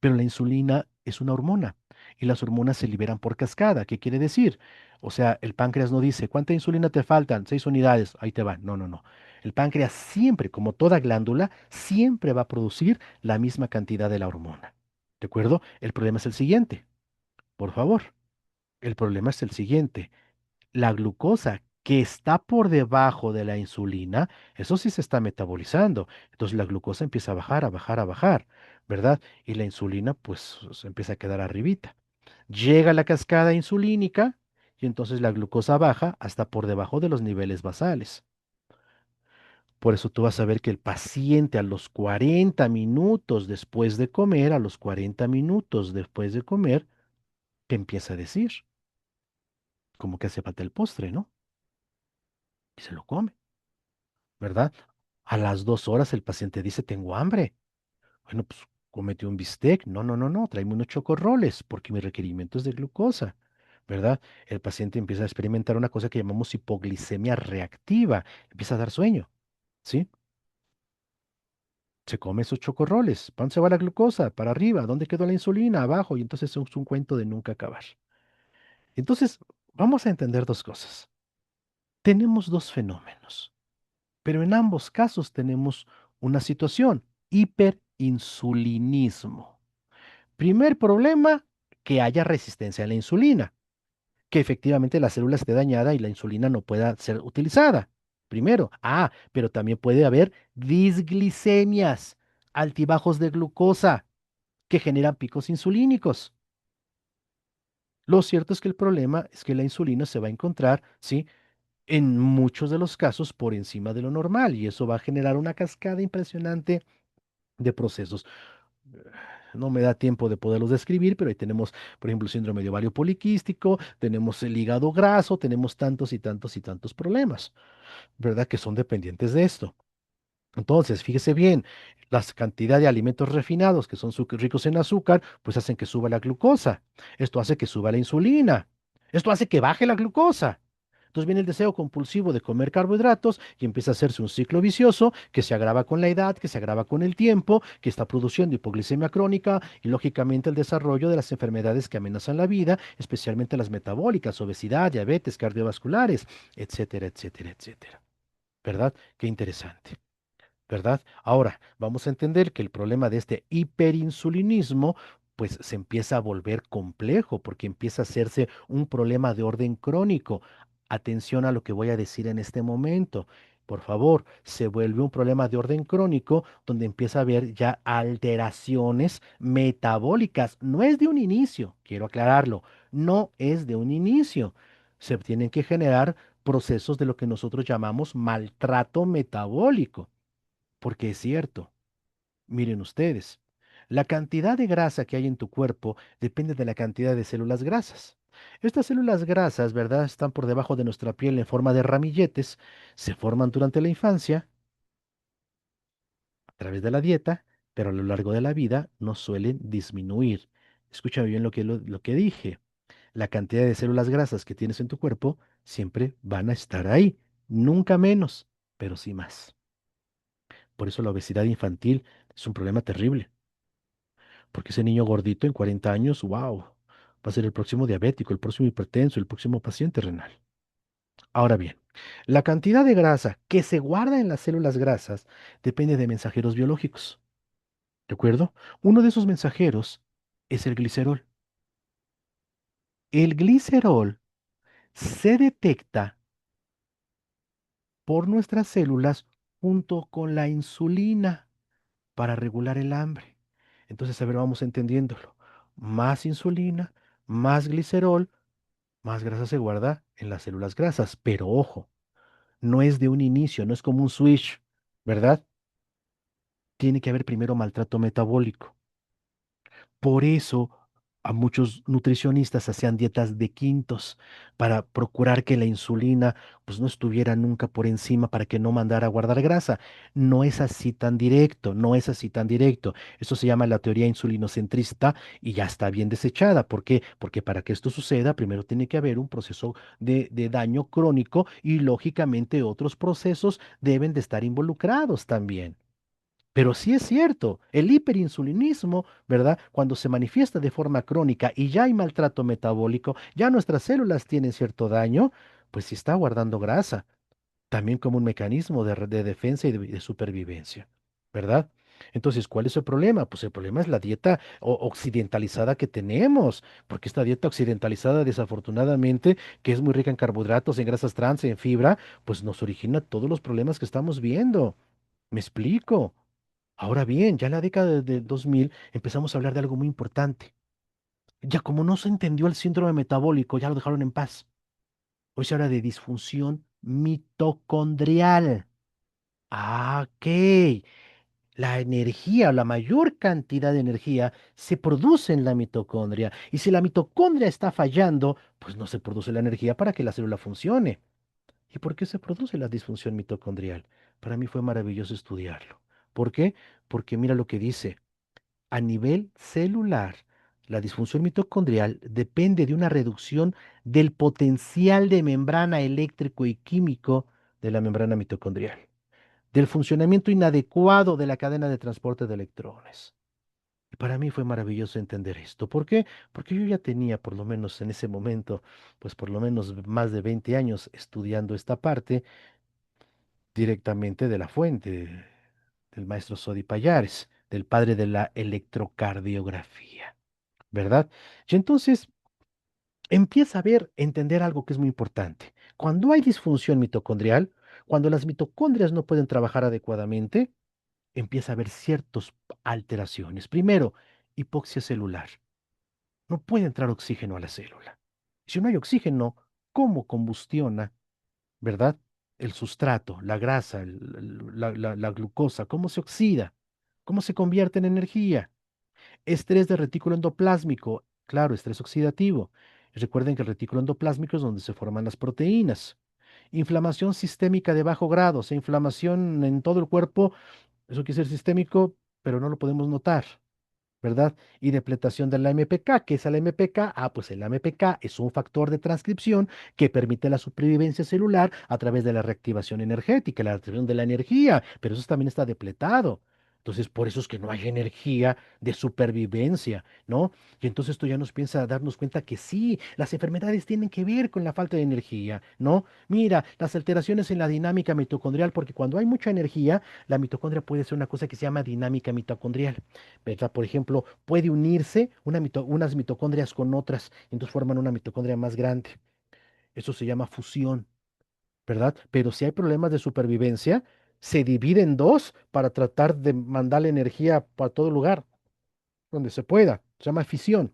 Speaker 2: Pero la insulina es una hormona y las hormonas se liberan por cascada. ¿Qué quiere decir? O sea, el páncreas no dice, ¿cuánta insulina te faltan? 6 unidades, ahí te van. No, no, no. El páncreas siempre, como toda glándula, siempre va a producir la misma cantidad de la hormona. ¿De acuerdo? El problema es el siguiente, por favor. El problema es el siguiente. La glucosa que está por debajo de la insulina, eso sí se está metabolizando. Entonces la glucosa empieza a bajar, a bajar, a bajar, ¿verdad? Y la insulina pues se empieza a quedar arribita. Llega la cascada insulínica y entonces la glucosa baja hasta por debajo de los niveles basales. Por eso tú vas a ver que el paciente a los 40 minutos después de comer, a los 40 minutos después de comer, te empieza a decir, como que hace falta el postre, ¿no? Y se lo come, ¿verdad? A las 2 horas el paciente dice, tengo hambre. Bueno, pues cómete un bistec. No, no, no, no, tráeme unos chocorroles porque mi requerimiento es de glucosa, ¿verdad? El paciente empieza a experimentar una cosa que llamamos hipoglicemia reactiva. Empieza a dar sueño, ¿sí? Se come esos chocorroles. ¿Para dónde se va la glucosa? Para arriba. ¿Dónde quedó la insulina? Abajo. Y entonces es un cuento de nunca acabar. Entonces, vamos a entender dos cosas. Tenemos dos fenómenos, pero en ambos casos tenemos una situación, hiperinsulinismo. Primer problema, que haya resistencia a la insulina, que efectivamente la célula esté dañada y la insulina no pueda ser utilizada. Primero, pero también puede haber disglicemias, altibajos de glucosa, que generan picos insulínicos. Lo cierto es que el problema es que la insulina se va a encontrar, ¿sí? En muchos de los casos por encima de lo normal y eso va a generar una cascada impresionante de procesos. No me da tiempo de poderlos describir, pero ahí tenemos, por ejemplo, el síndrome de ovario poliquístico, tenemos el hígado graso, tenemos tantos y tantos y tantos problemas, ¿verdad? Que son dependientes de esto. Entonces, fíjese bien, la cantidad de alimentos refinados que son ricos en azúcar, pues hacen que suba la glucosa. Esto hace que suba la insulina. Esto hace que baje la glucosa. Entonces viene el deseo compulsivo de comer carbohidratos y empieza a hacerse un ciclo vicioso que se agrava con la edad, que se agrava con el tiempo, que está produciendo hipoglicemia crónica y lógicamente el desarrollo de las enfermedades que amenazan la vida, especialmente las metabólicas, obesidad, diabetes, cardiovasculares, etcétera, etcétera, etcétera. ¿Verdad? Qué interesante. ¿Verdad? Ahora, vamos a entender que el problema de este hiperinsulinismo, pues se empieza a volver complejo porque empieza a hacerse un problema de orden crónico. Atención a lo que voy a decir en este momento. Por favor, se vuelve un problema de orden crónico donde empieza a haber ya alteraciones metabólicas. No es de un inicio, quiero aclararlo, no es de un inicio. Se tienen que generar procesos de lo que nosotros llamamos maltrato metabólico. Porque es cierto, miren ustedes, la cantidad de grasa que hay en tu cuerpo depende de la cantidad de células grasas. Estas células grasas, ¿verdad? Están por debajo de nuestra piel en forma de ramilletes, se forman durante la infancia a través de la dieta, pero a lo largo de la vida no suelen disminuir. Escúchame bien lo que dije. La cantidad de células grasas que tienes en tu cuerpo siempre van a estar ahí, nunca menos, pero sí más. Por eso la obesidad infantil es un problema terrible. Porque ese niño gordito en 40 años, wow, va a ser el próximo diabético, el próximo hipertenso, el próximo paciente renal. Ahora bien, la cantidad de grasa que se guarda en las células grasas depende de mensajeros biológicos. ¿De acuerdo? Uno de esos mensajeros es el glicerol. El glicerol se detecta por nuestras células junto con la insulina para regular el hambre. Entonces, a ver, vamos entendiéndolo. Más insulina, más glicerol, más grasa se guarda en las células grasas. Pero ojo, no es de un inicio, no es como un switch, ¿verdad? Tiene que haber primero maltrato metabólico. Por eso a muchos nutricionistas hacían dietas de quintos para procurar que la insulina pues no estuviera nunca por encima para que no mandara a guardar grasa. No es así tan directo, no es así tan directo. Eso se llama la teoría insulinocentrista y ya está bien desechada. ¿Por qué? Porque para que esto suceda, primero tiene que haber un proceso de daño crónico y lógicamente otros procesos deben de estar involucrados también. Pero sí es cierto, el hiperinsulinismo, ¿verdad? Cuando se manifiesta de forma crónica y ya hay maltrato metabólico, ya nuestras células tienen cierto daño, pues sí está guardando grasa, también como un mecanismo de defensa y de supervivencia, ¿verdad? Entonces, ¿cuál es el problema? Pues el problema es la dieta occidentalizada que tenemos, porque esta dieta occidentalizada, desafortunadamente, que es muy rica en carbohidratos, en grasas trans, en fibra, pues nos origina todos los problemas que estamos viendo. ¿Me explico? Ahora bien, ya en la década de 2000 empezamos a hablar de algo muy importante. Ya como no se entendió el síndrome metabólico, ya lo dejaron en paz. Hoy se habla de disfunción mitocondrial. Ah, ok. La energía, la mayor cantidad de energía se produce en la mitocondria. Y si la mitocondria está fallando, pues no se produce la energía para que la célula funcione. ¿Y por qué se produce la disfunción mitocondrial? Para mí fue maravilloso estudiarlo. ¿Por qué? Porque mira lo que dice. A nivel celular, la disfunción mitocondrial depende de una reducción del potencial de membrana eléctrico y químico de la membrana mitocondrial, del funcionamiento inadecuado de la cadena de transporte de electrones. Y para mí fue maravilloso entender esto. ¿Por qué? Porque yo ya tenía, por lo menos en ese momento, pues por lo menos más de 20 años estudiando esta parte directamente de la fuente, del maestro Sodi Pallares, del padre de la electrocardiografía. ¿Verdad? Y entonces empieza a ver, entender algo que es muy importante. Cuando hay disfunción mitocondrial, cuando las mitocondrias no pueden trabajar adecuadamente, empieza a haber ciertas alteraciones. Primero, hipoxia celular. No puede entrar oxígeno a la célula. Si no hay oxígeno, ¿cómo combustiona, verdad? El sustrato, la grasa, la glucosa, ¿cómo se oxida? ¿Cómo se convierte en energía? Estrés de retículo endoplásmico, claro, estrés oxidativo. Recuerden que el retículo endoplásmico es donde se forman las proteínas. Inflamación sistémica de bajo grado, o sea, inflamación en todo el cuerpo, eso quiere ser sistémico, pero no lo podemos notar. ¿Verdad? Y depletación de la MPK. ¿Qué es el MPK? Ah, pues el MPK es un factor de transcripción que permite la supervivencia celular a través de la reactivación energética, la reactivación de la energía, pero eso también está depletado. Entonces, por eso es que no hay energía de supervivencia, ¿no? Y entonces esto ya nos piensa a darnos cuenta que sí, las enfermedades tienen que ver con la falta de energía, ¿no? Mira, las alteraciones en la dinámica mitocondrial, porque cuando hay mucha energía, la mitocondria puede ser una cosa que se llama dinámica mitocondrial. ¿Verdad? Por ejemplo, puede unirse unas mitocondrias con otras, entonces forman una mitocondria más grande. Eso se llama fusión, ¿verdad? Pero si hay problemas de supervivencia, se divide en dos para tratar de mandarle energía para todo lugar, donde se pueda. Se llama fisión.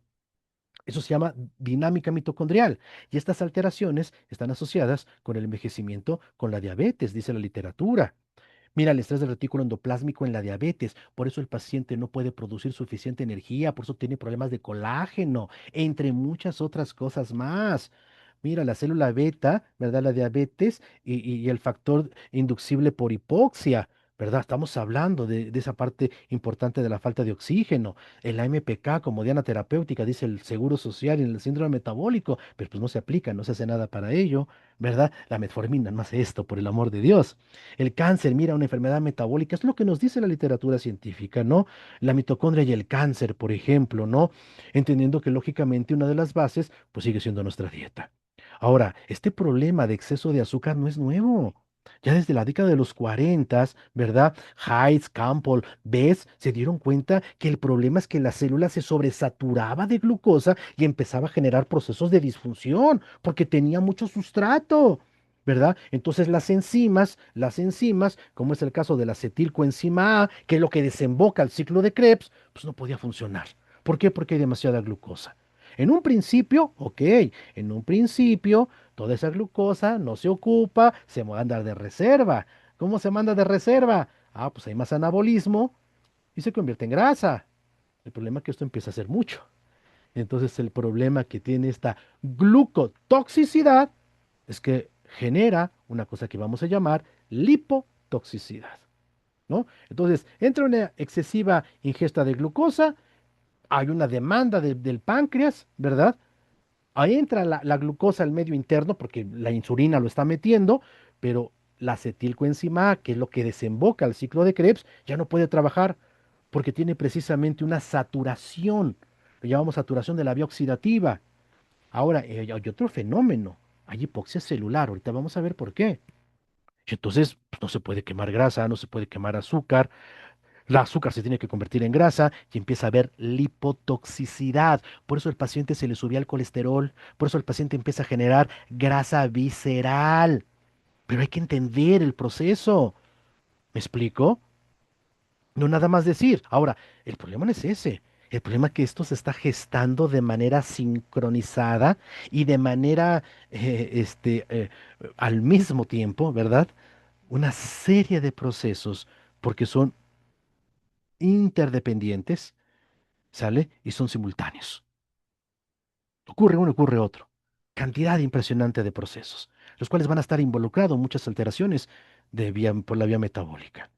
Speaker 2: Eso se llama dinámica mitocondrial. Y estas alteraciones están asociadas con el envejecimiento, con la diabetes, dice la literatura. Mira, el estrés del retículo endoplásmico en la diabetes, por eso el paciente no puede producir suficiente energía, por eso tiene problemas de colágeno, entre muchas otras cosas más. Mira, la célula beta, ¿verdad? La diabetes y el factor inducible por hipoxia, ¿verdad? Estamos hablando de esa parte importante de la falta de oxígeno. El AMPK como diana terapéutica, dice el Seguro Social y el síndrome metabólico, pero pues no se aplica, no se hace nada para ello, ¿verdad? La metformina no hace esto, por el amor de Dios. El cáncer, mira, una enfermedad metabólica, es lo que nos dice la literatura científica, ¿no? La mitocondria y el cáncer, por ejemplo, ¿no? Entendiendo que lógicamente una de las bases, pues sigue siendo nuestra dieta. Ahora, este problema de exceso de azúcar no es nuevo. Ya desde la década de los 40, ¿verdad? Heights, Campbell, Bess se dieron cuenta que el problema es que la célula se sobresaturaba de glucosa y empezaba a generar procesos de disfunción porque tenía mucho sustrato. ¿Verdad? Entonces las enzimas, como es el caso de la acetilcoenzima A, que es lo que desemboca el ciclo de Krebs, pues no podía funcionar. ¿Por qué? Porque hay demasiada glucosa. En un principio, ok, en un principio toda esa glucosa no se ocupa, se manda de reserva. ¿Cómo se manda de reserva? Ah, pues hay más anabolismo y se convierte en grasa. El problema es que esto empieza a ser mucho. Entonces el problema que tiene esta glucotoxicidad es que genera una cosa que vamos a llamar lipotoxicidad, ¿no? Entonces, entra una excesiva ingesta de glucosa, hay una demanda del páncreas, ¿verdad? Ahí entra la glucosa al medio interno porque la insulina lo está metiendo, pero la acetilcoenzima A, que es lo que desemboca al ciclo de Krebs, ya no puede trabajar porque tiene precisamente una saturación, lo llamamos saturación de la vía oxidativa. Ahora, hay otro fenómeno, hay hipoxia celular, ahorita vamos a ver por qué. Y entonces, pues, no se puede quemar grasa, no se puede quemar azúcar, el azúcar se tiene que convertir en grasa y empieza a haber lipotoxicidad. Por eso el paciente se le subía el colesterol, por eso el paciente empieza a generar grasa visceral. Pero hay que entender el proceso. ¿Me explico? No nada más decir. Ahora, el problema no es ese. El problema es que esto se está gestando de manera sincronizada y de manera, al mismo tiempo, ¿verdad? Una serie de procesos, porque son interdependientes, ¿sale? Y son simultáneos. Ocurre uno, ocurre otro. Cantidad impresionante de procesos, los cuales van a estar involucrados en muchas alteraciones por la vía metabólica.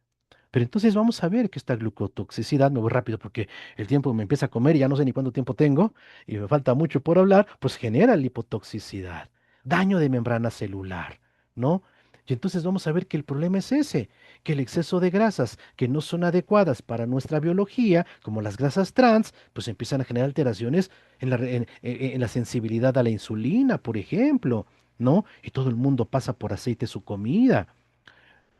Speaker 2: Pero entonces vamos a ver que esta glucotoxicidad, me voy rápido porque el tiempo me empieza a comer y ya no sé ni cuánto tiempo tengo y me falta mucho por hablar, pues genera lipotoxicidad, daño de membrana celular, ¿no? Y entonces vamos a ver que el problema es ese, que el exceso de grasas que no son adecuadas para nuestra biología, como las grasas trans, pues empiezan a generar alteraciones en la sensibilidad a la insulina, por ejemplo, ¿no? Y todo el mundo pasa por aceite su comida.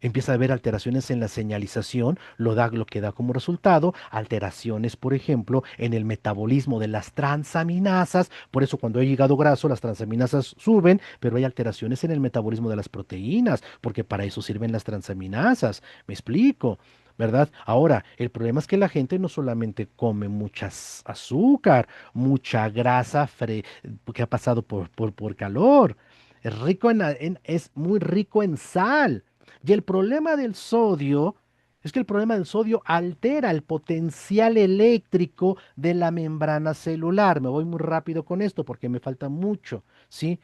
Speaker 2: Empieza a haber alteraciones en la señalización, lo que da como resultado alteraciones, por ejemplo, en el metabolismo de las transaminasas. Por eso cuando hay hígado graso, las transaminasas suben, pero hay alteraciones en el metabolismo de las proteínas, porque para eso sirven las transaminasas. ¿Me explico? ¿Verdad? Ahora, el problema es que la gente no solamente come muchas azúcar, mucha grasa que ha pasado por calor. Es muy rico en sal. Y el problema del sodio es que el problema del sodio altera el potencial eléctrico de la membrana celular. Me voy muy rápido con esto porque me falta mucho, ¿sí?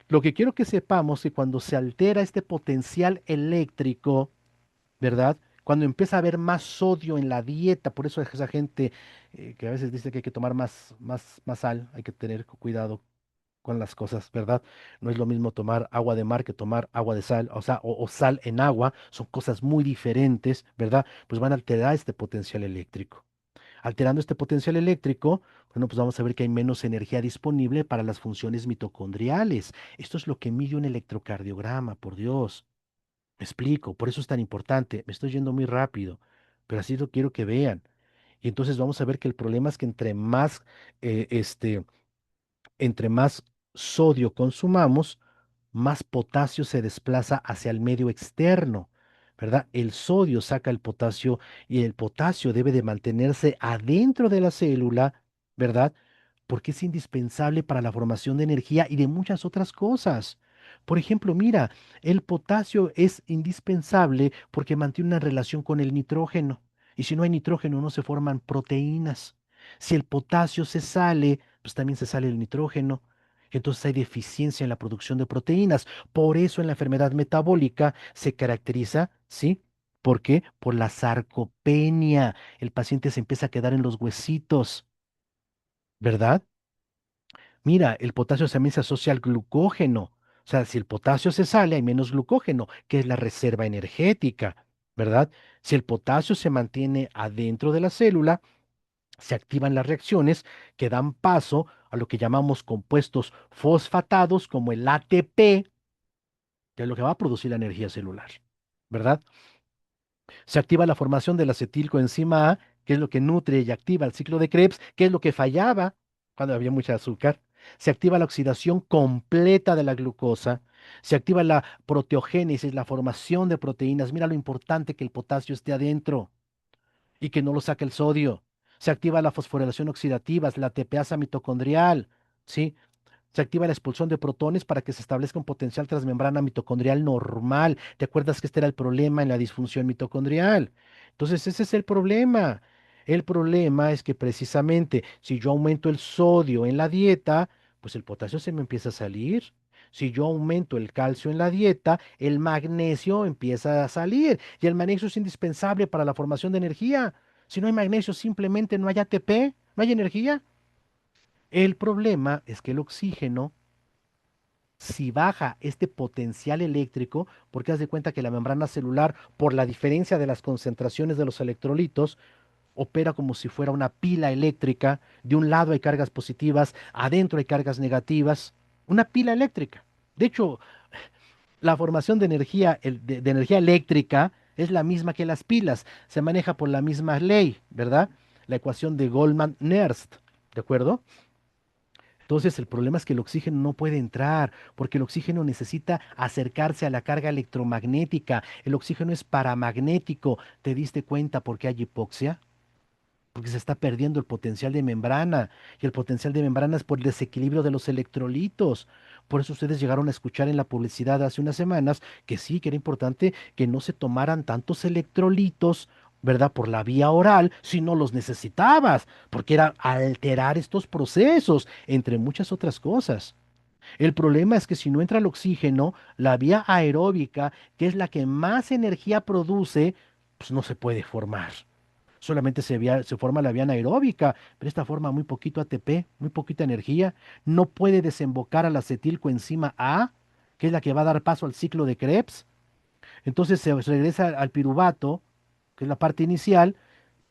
Speaker 2: Lo que quiero que sepamos es que cuando se altera este potencial eléctrico, ¿verdad? Cuando empieza a haber más sodio en la dieta, por eso esa gente que a veces dice que hay que tomar más sal, hay que tener cuidado con las cosas, ¿verdad? No es lo mismo tomar agua de mar que tomar agua de sal, o sea, o sal en agua, son cosas muy diferentes, ¿verdad? Pues van a alterar este potencial eléctrico. Alterando este potencial eléctrico, bueno, pues vamos a ver que hay menos energía disponible para las funciones mitocondriales. Esto es lo que mide un electrocardiograma, por Dios. Me explico, por eso es tan importante. Me estoy yendo muy rápido, pero así lo quiero que vean. Y entonces vamos a ver que el problema es que eh, este, entre más sodio consumamos, más potasio se desplaza hacia el medio externo, ¿verdad? El sodio saca el potasio y el potasio debe de mantenerse adentro de la célula, ¿verdad? Porque es indispensable para la formación de energía y de muchas otras cosas. Por ejemplo, mira, el potasio es indispensable porque mantiene una relación con el nitrógeno. Y si no hay nitrógeno, no se forman proteínas. Si el potasio se sale, pues también se sale el nitrógeno. Entonces hay deficiencia en la producción de proteínas. Por eso en la enfermedad metabólica se caracteriza, ¿sí? ¿Por qué? Por la sarcopenia. El paciente se empieza a quedar en los huesitos, ¿verdad? Mira, el potasio también se asocia al glucógeno. O sea, si el potasio se sale, hay menos glucógeno, que es la reserva energética, ¿verdad? Si el potasio se mantiene adentro de la célula, se activan las reacciones que dan paso a lo que llamamos compuestos fosfatados como el ATP, que es lo que va a producir la energía celular, ¿verdad? Se activa la formación del acetilcoenzima A, que es lo que nutre y activa el ciclo de Krebs, que es lo que fallaba cuando había mucha azúcar. Se activa la oxidación completa de la glucosa. Se activa la proteogénesis, la formación de proteínas. Mira lo importante que el potasio esté adentro y que no lo saque el sodio. Se activa la fosforilación oxidativa, la tepeasa mitocondrial, ¿sí? Se activa la expulsión de protones para que se establezca un potencial transmembrana mitocondrial normal. ¿Te acuerdas que este era el problema en la disfunción mitocondrial? Entonces, ese es el problema. El problema es que precisamente si yo aumento el sodio en la dieta, pues el potasio se me empieza a salir. Si yo aumento el calcio en la dieta, el magnesio empieza a salir. Y el magnesio es indispensable para la formación de energía. Si no hay magnesio, simplemente no hay ATP, no hay energía. El problema es que el oxígeno Si baja este potencial eléctrico, porque haz de cuenta que la membrana celular, por la diferencia de las concentraciones de los electrolitos, opera como si fuera una pila eléctrica. De un lado hay cargas positivas, adentro hay cargas negativas. Una pila eléctrica. De hecho, la formación de energía, de energía eléctrica es la misma que las pilas. Se maneja por la misma ley, ¿verdad? La ecuación de Goldman-Nernst, ¿de acuerdo? Entonces el problema es que el oxígeno no puede entrar porque el oxígeno necesita acercarse a la carga electromagnética. El oxígeno es paramagnético. ¿Te diste cuenta por qué hay hipoxia? Porque se está perdiendo el potencial de membrana. Y el potencial de membrana es por el desequilibrio de los electrolitos. Por eso ustedes llegaron a escuchar en la publicidad hace unas semanas que sí, que era importante que no se tomaran tantos electrolitos, ¿verdad? Por la vía oral, si no los necesitabas, porque era alterar estos procesos, entre muchas otras cosas. El problema es que si no entra el oxígeno, la vía aeróbica, que es la que más energía produce, pues no se puede formar. Solamente se forma la vía anaeróbica, pero esta forma muy poquito ATP, muy poquita energía. No puede desembocar a la acetilcoenzima A, que es la que va a dar paso al ciclo de Krebs. Entonces se regresa al piruvato, que es la parte inicial,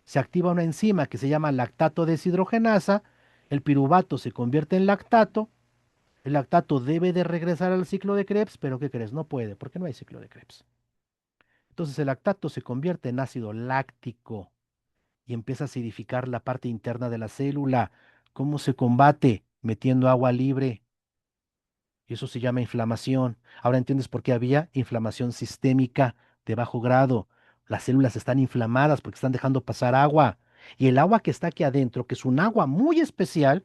Speaker 2: se activa una enzima que se llama lactato deshidrogenasa, el piruvato se convierte en lactato, el lactato debe de regresar al ciclo de Krebs, pero ¿qué crees? No puede, porque no hay ciclo de Krebs. Entonces el lactato se convierte en ácido láctico y empieza a acidificar la parte interna de la célula. ¿Cómo se combate? Metiendo agua libre. Y eso se llama inflamación. Ahora entiendes por qué había inflamación sistémica de bajo grado. Las células están inflamadas porque están dejando pasar agua. Y el agua que está aquí adentro, que es un agua muy especial,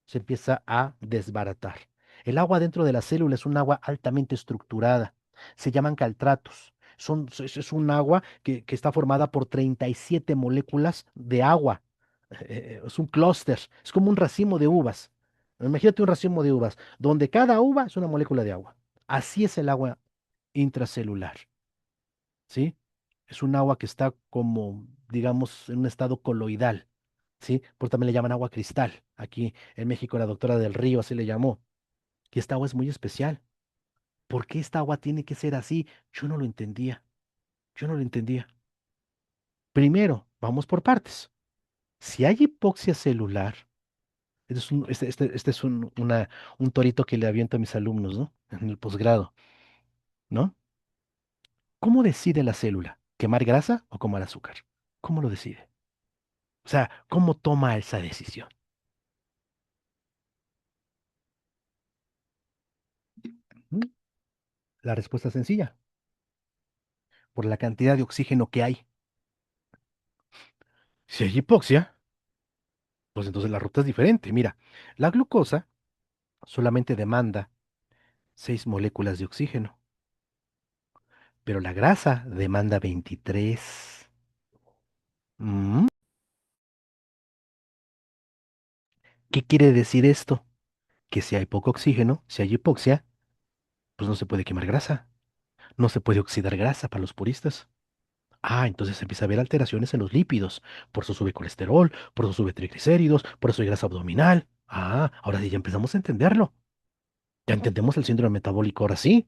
Speaker 2: se empieza a desbaratar. El agua dentro de la célula es un agua altamente estructurada. Se llaman caltratos. Es un agua que está formada por 37 moléculas de agua. Es un clúster, es como un racimo de uvas. Imagínate un racimo de uvas, donde cada uva es una molécula de agua. Así es el agua intracelular, ¿sí? Es un agua que está como, digamos, en un estado coloidal, ¿sí? Por también le llaman agua cristal. Aquí en México la doctora del Río así le llamó. Y esta agua es muy especial. ¿Por qué esta agua tiene que ser así? Yo no lo entendía. Yo no lo entendía. Primero, vamos por partes. Si hay hipoxia celular, este es un torito que le aviento a mis alumnos, ¿no? En el posgrado, ¿no? ¿Cómo decide la célula? ¿Quemar grasa o comer azúcar? ¿Cómo lo decide? O sea, ¿cómo toma esa decisión? ¿Mm? La respuesta es sencilla, por la cantidad de oxígeno que hay. Si hay hipoxia, pues entonces la ruta es diferente. Mira, la glucosa solamente demanda 6 moléculas de oxígeno, pero la grasa demanda 23. Mm, ¿Qué quiere decir esto? Que si hay poco oxígeno, si hay hipoxia, pues no se puede quemar grasa, no se puede oxidar grasa para los puristas. Ah, entonces empieza a haber alteraciones en los lípidos. Por eso sube colesterol, por eso sube triglicéridos, por eso hay grasa abdominal. Ah, ahora sí ya empezamos a entenderlo. Ya entendemos el síndrome metabólico, ahora sí.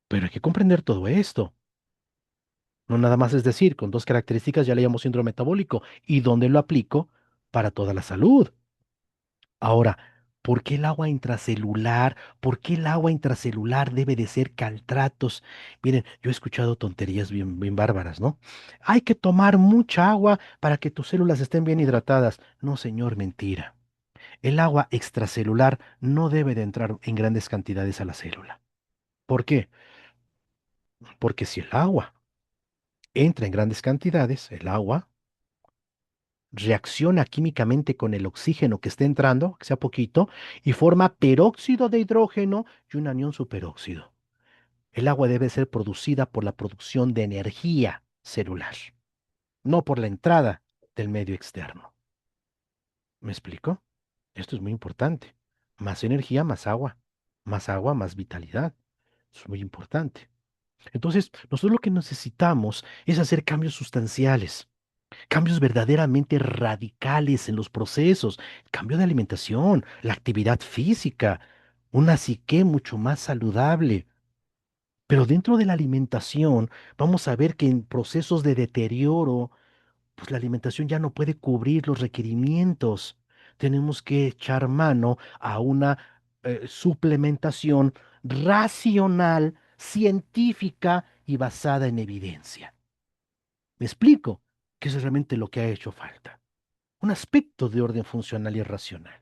Speaker 2: Pero hay que comprender todo esto. No nada más es decir, con dos características ya le llamo síndrome metabólico. ¿Y dónde lo aplico? Para toda la salud. Ahora, ¿por qué el agua intracelular? ¿Por qué el agua intracelular debe de ser caltratos? Miren, yo he escuchado tonterías bien, bien bárbaras, ¿no? Hay que tomar mucha agua para que tus células estén bien hidratadas. No, señor, mentira. El agua extracelular no debe de entrar en grandes cantidades a la célula. ¿Por qué? Porque si el agua entra en grandes cantidades, el agua reacciona químicamente con el oxígeno que esté entrando, que sea poquito, y forma peróxido de hidrógeno y un anión superóxido. El agua debe ser producida por la producción de energía celular, no por la entrada del medio externo. ¿Me explico? Esto es muy importante. Más energía, más agua, más vitalidad. Eso es muy importante. Entonces, nosotros lo que necesitamos es hacer cambios sustanciales. Cambios verdaderamente radicales en los procesos, cambio de alimentación, la actividad física. una psique mucho más saludable. Pero dentro de la alimentación, vamos a ver que en procesos de deterioro, pues la alimentación ya no puede cubrir los requerimientos. Tenemos que echar mano a una suplementación racional, científica y basada en evidencia. ¿Me explico? Que eso es realmente lo que ha hecho falta. Un aspecto de orden funcional y racional.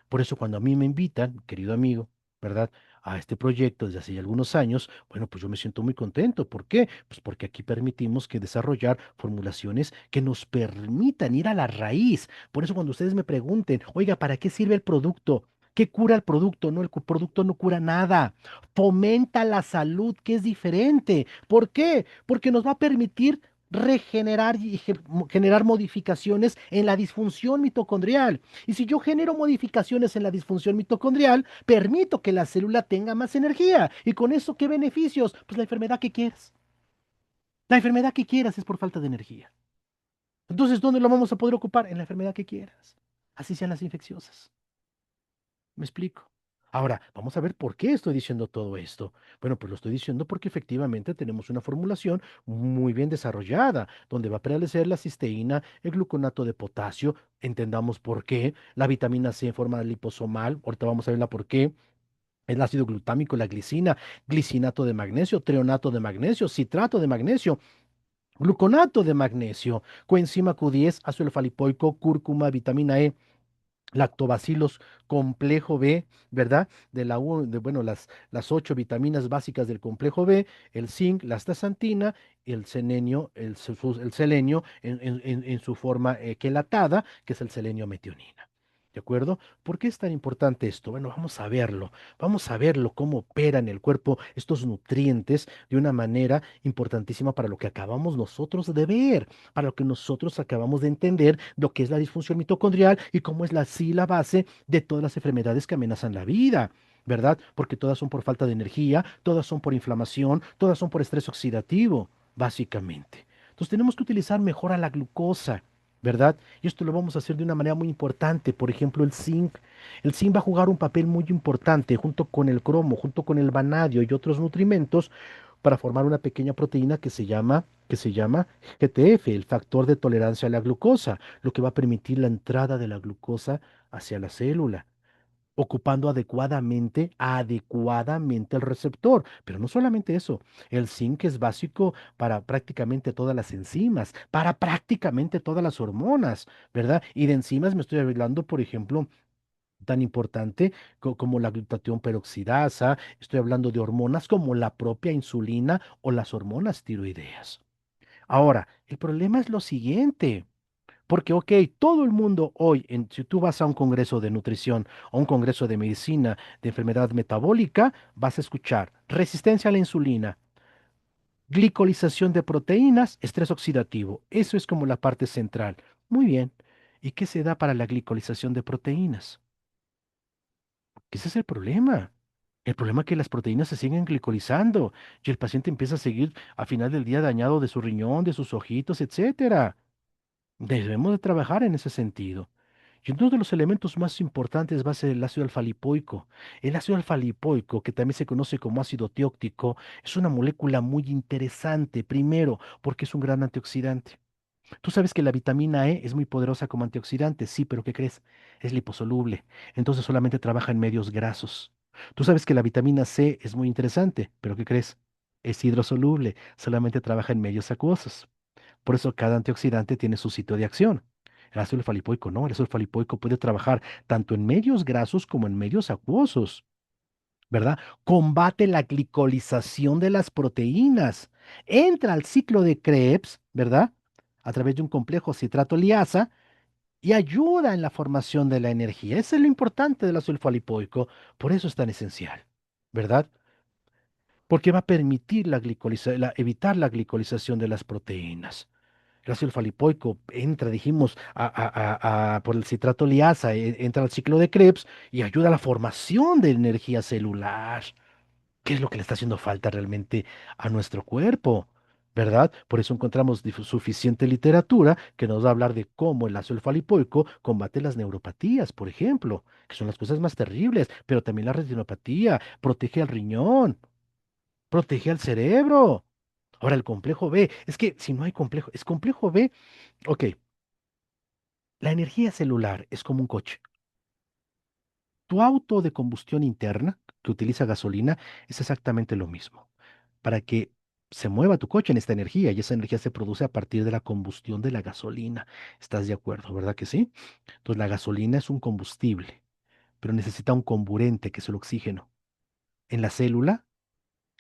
Speaker 2: Por eso cuando a mí me invitan, querido amigo, ¿verdad? A este proyecto desde hace ya algunos años, bueno, pues yo me siento muy contento. ¿Por qué? Pues porque aquí permitimos que desarrollar formulaciones que nos permitan ir a la raíz. Por eso cuando ustedes me pregunten, oiga, ¿para qué sirve el producto? ¿Qué cura el producto? No, el producto no cura nada. Fomenta la salud, que es diferente. ¿Por qué? Porque nos va a permitir regenerar y generar modificaciones en la disfunción mitocondrial. Y si yo genero modificaciones en la disfunción mitocondrial, permito que la célula tenga más energía. ¿Y con eso qué beneficios? Pues la enfermedad que quieras. La enfermedad que quieras es por falta de energía. Entonces, ¿dónde lo vamos a poder ocupar? En la enfermedad que quieras. Así sean las infecciosas. ¿Me explico? Ahora, vamos a ver por qué estoy diciendo todo esto. Bueno, pues lo estoy diciendo porque efectivamente tenemos una formulación muy bien desarrollada, donde va a prevalecer la cisteína, el gluconato de potasio, entendamos por qué, la vitamina C en forma liposomal, ahorita vamos a verla por qué, el ácido glutámico, la glicina, glicinato de magnesio, treonato de magnesio, citrato de magnesio, gluconato de magnesio, coenzima Q10, ácido alfa-lipoico, cúrcuma, vitamina E, lactobacilos complejo B, ¿verdad? Bueno, las 8 vitaminas básicas del complejo B, el zinc, la astaxantina, el selenio, el selenio en su forma quelatada, que es el selenio metionina. ¿De acuerdo? ¿Por qué es tan importante esto? Bueno, vamos a verlo cómo operan en el cuerpo estos nutrientes de una manera importantísima para lo que acabamos nosotros de ver, para lo que nosotros acabamos de entender, lo que es la disfunción mitocondrial y cómo es sí la base de todas las enfermedades que amenazan la vida, ¿verdad? Porque todas son por falta de energía, todas son por inflamación, todas son por estrés oxidativo, básicamente. Entonces tenemos que utilizar mejor a la glucosa. ¿Verdad? Y esto lo vamos a hacer de una manera muy importante. Por ejemplo, el zinc. El zinc va a jugar un papel muy importante junto con el cromo, junto con el vanadio y otros nutrimentos para formar una pequeña proteína que se llama GTF, el factor de tolerancia a la glucosa, lo que va a permitir la entrada de la glucosa hacia la célula, ocupando adecuadamente el receptor. Pero no solamente eso, el zinc es básico para prácticamente todas las enzimas, para prácticamente todas las hormonas, ¿verdad? Y de enzimas me estoy hablando, por ejemplo, tan importante como la glutatión peroxidasa, estoy hablando de hormonas como la propia insulina o las hormonas tiroideas. Ahora, el problema es lo siguiente, porque, ok, todo el mundo hoy, si tú vas a un congreso de nutrición o un congreso de medicina de enfermedad metabólica, vas a escuchar resistencia a la insulina, glicolización de proteínas, estrés oxidativo. Eso es como la parte central. Muy bien. ¿Y qué se da para la glicolización de proteínas? Ese es el problema. El problema es que las proteínas se siguen glicolizando y el paciente empieza a seguir a final del día dañado de su riñón, de sus ojitos, etcétera. Debemos de trabajar en ese sentido. Y uno de los elementos más importantes va a ser el ácido alfa-lipoico. El ácido alfa-lipoico, que también se conoce como ácido tióctico, es una molécula muy interesante, primero, porque es un gran antioxidante. Tú sabes que la vitamina E es muy poderosa como antioxidante, sí, pero ¿qué crees? Es liposoluble, entonces solamente trabaja en medios grasos. Tú sabes que la vitamina C es muy interesante, pero ¿qué crees? Es hidrosoluble, solamente trabaja en medios acuosos. Por eso cada antioxidante tiene su sitio de acción. El ácido alfa-lipoico no, el ácido alfa-lipoico puede trabajar tanto en medios grasos como en medios acuosos, ¿verdad? Combate la glicolización de las proteínas. Entra al ciclo de Krebs, ¿verdad? A través de un complejo citrato-liasa y ayuda en la formación de la energía. Eso es lo importante del ácido alfa-lipoico. Por eso es tan esencial, ¿verdad? Porque va a permitir evitar la glicolización de las proteínas. El ácido alfa-lipoico entra, dijimos, por el citrato liasa, entra al ciclo de Krebs y ayuda a la formación de energía celular. ¿Qué es lo que le está haciendo falta realmente a nuestro cuerpo? ¿verdad? Por eso encontramos suficiente literatura que nos va a hablar de cómo el ácido alfa-lipoico combate las neuropatías, por ejemplo, que son las cosas más terribles, pero también la retinopatía, protege al riñón, protege al cerebro. Ahora, el complejo B, es que si no hay complejo, es complejo B, ok, la energía celular es como un coche. Tu auto de combustión interna, que utiliza gasolina, es exactamente lo mismo. Para que se mueva tu coche en esta energía y esa energía se produce a partir de la combustión de la gasolina. ¿Estás de acuerdo, verdad que sí? Entonces la gasolina es un combustible, pero necesita un comburente, que es el oxígeno. En la célula,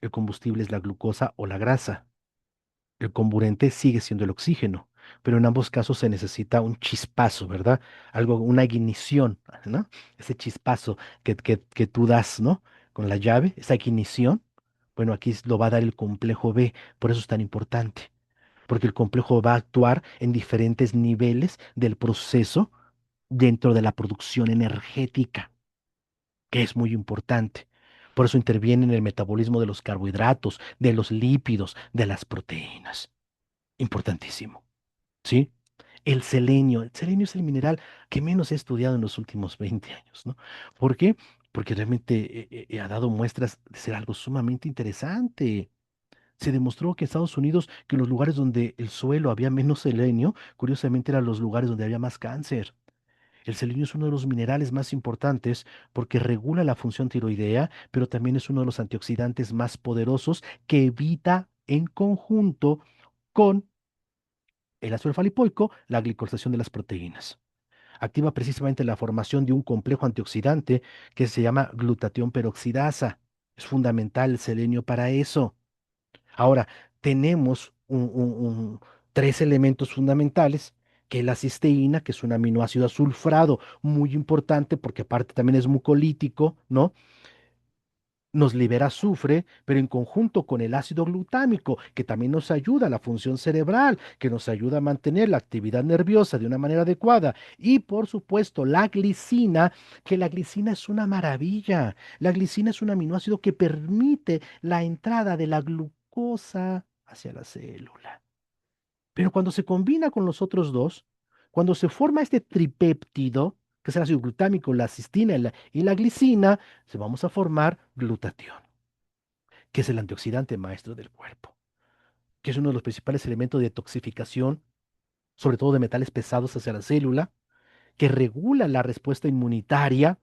Speaker 2: el combustible es la glucosa o la grasa. El comburente sigue siendo el oxígeno, pero en ambos casos se necesita un chispazo, ¿verdad? Algo, una ignición, ¿no? Ese chispazo que tú das, ¿no? Con la llave, esa ignición, bueno, aquí lo va a dar el complejo B, por eso es tan importante, porque el complejo va a actuar en diferentes niveles del proceso dentro de la producción energética, que es muy importante. Por eso interviene en el metabolismo de los carbohidratos, de los lípidos, de las proteínas. Importantísimo, ¿sí? El selenio es el mineral que menos he estudiado en los últimos 20 años, ¿no? ¿Por qué? Porque realmente ha dado muestras de ser algo sumamente interesante. Se demostró que en Estados Unidos, que en los lugares donde el suelo había menos selenio, curiosamente eran los lugares donde había más cáncer. El selenio es uno de los minerales más importantes porque regula la función tiroidea, pero también es uno de los antioxidantes más poderosos que evita en conjunto con el ácido alfa-lipoico, la glicosilación de las proteínas. Activa precisamente la formación de un complejo antioxidante que se llama glutatión peroxidasa. Es fundamental el selenio para eso. Ahora, tenemos tres elementos fundamentales, que es la cisteína, que es un aminoácido sulfurado, muy importante porque aparte también es mucolítico, ¿no? Nos libera azufre, pero en conjunto con el ácido glutámico, que también nos ayuda a la función cerebral, que nos ayuda a mantener la actividad nerviosa de una manera adecuada. Y por supuesto, la glicina, que la glicina es una maravilla. La glicina es un aminoácido que permite la entrada de la glucosa hacia la célula. Pero cuando se combina con los otros dos, cuando se forma este tripéptido, que es el ácido glutámico, la cistina y la glicina, se vamos a formar glutatión, que es el antioxidante maestro del cuerpo, que es uno de los principales elementos de detoxificación, sobre todo de metales pesados hacia la célula, que regula la respuesta inmunitaria,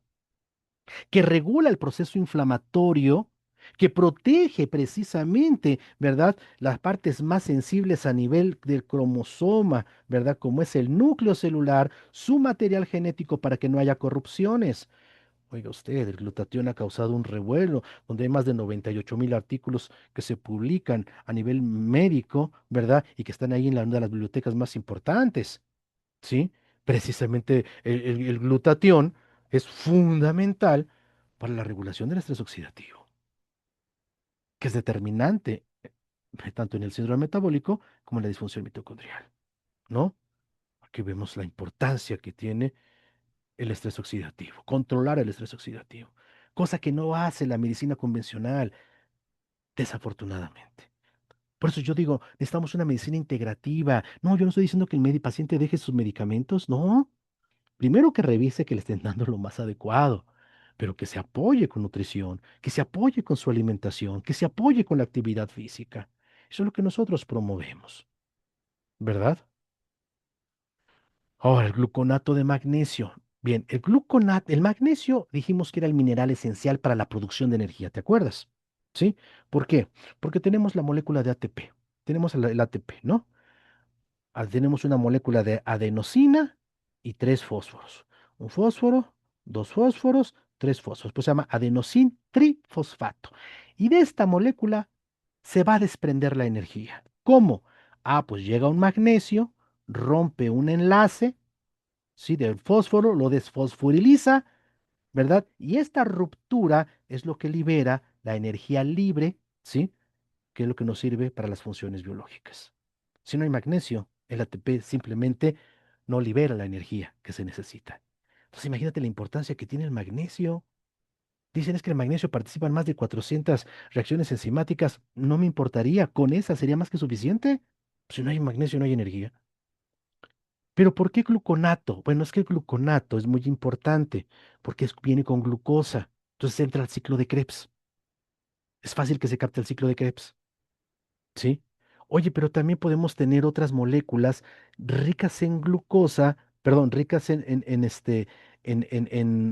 Speaker 2: que regula el proceso inflamatorio, que protege precisamente, ¿verdad? Las partes más sensibles a nivel del cromosoma, ¿verdad? Como es el núcleo celular, su material genético para que no haya corrupciones. Oiga usted, el glutatión ha causado un revuelo, donde hay más de 98.000 artículos que se publican a nivel médico, ¿verdad? Y que están ahí en una de las bibliotecas más importantes. ¿Sí? Precisamente el glutatión es fundamental para la regulación del estrés oxidativo, que es determinante tanto en el síndrome metabólico como en la disfunción mitocondrial, ¿no? Aquí vemos la importancia que tiene el estrés oxidativo, controlar el estrés oxidativo, cosa que no hace la medicina convencional, desafortunadamente. Por eso yo digo, necesitamos una medicina integrativa. No, yo no estoy diciendo que el paciente deje sus medicamentos, no. Primero que revise que le estén dando lo más adecuado, pero que se apoye con nutrición, que se apoye con su alimentación, que se apoye con la actividad física. Eso es lo que nosotros promovemos, ¿verdad? Ahora, el gluconato de magnesio. Bien, el gluconato, el magnesio dijimos que era el mineral esencial para la producción de energía, ¿te acuerdas? ¿Sí? ¿Por qué? Porque tenemos la molécula de ATP, tenemos el ATP, ¿no? Tenemos una molécula de adenosina y tres fósforos. Un fósforo, dos fósforos, tres fósforos. Pues se llama adenosin trifosfato. Y de esta molécula se va a desprender la energía. ¿Cómo? Ah, pues llega un magnesio, rompe un enlace, ¿sí? Del fósforo, lo desfosforiliza, ¿verdad? Y esta ruptura es lo que libera la energía libre, ¿sí? Que es lo que nos sirve para las funciones biológicas. Si no hay magnesio, el ATP simplemente no libera la energía que se necesita. Entonces imagínate la importancia que tiene el magnesio. Dicen es que el magnesio participa en más de 400 reacciones enzimáticas. No me importaría, con esa sería más que suficiente. Si no hay magnesio, no hay energía. Pero ¿por qué gluconato? Bueno, es que el gluconato es muy importante porque viene con glucosa. Entonces entra al ciclo de Krebs. Es fácil que se capte el ciclo de Krebs. ¿Sí? Oye, pero también podemos tener otras moléculas ricas en glucosa, perdón, ricas en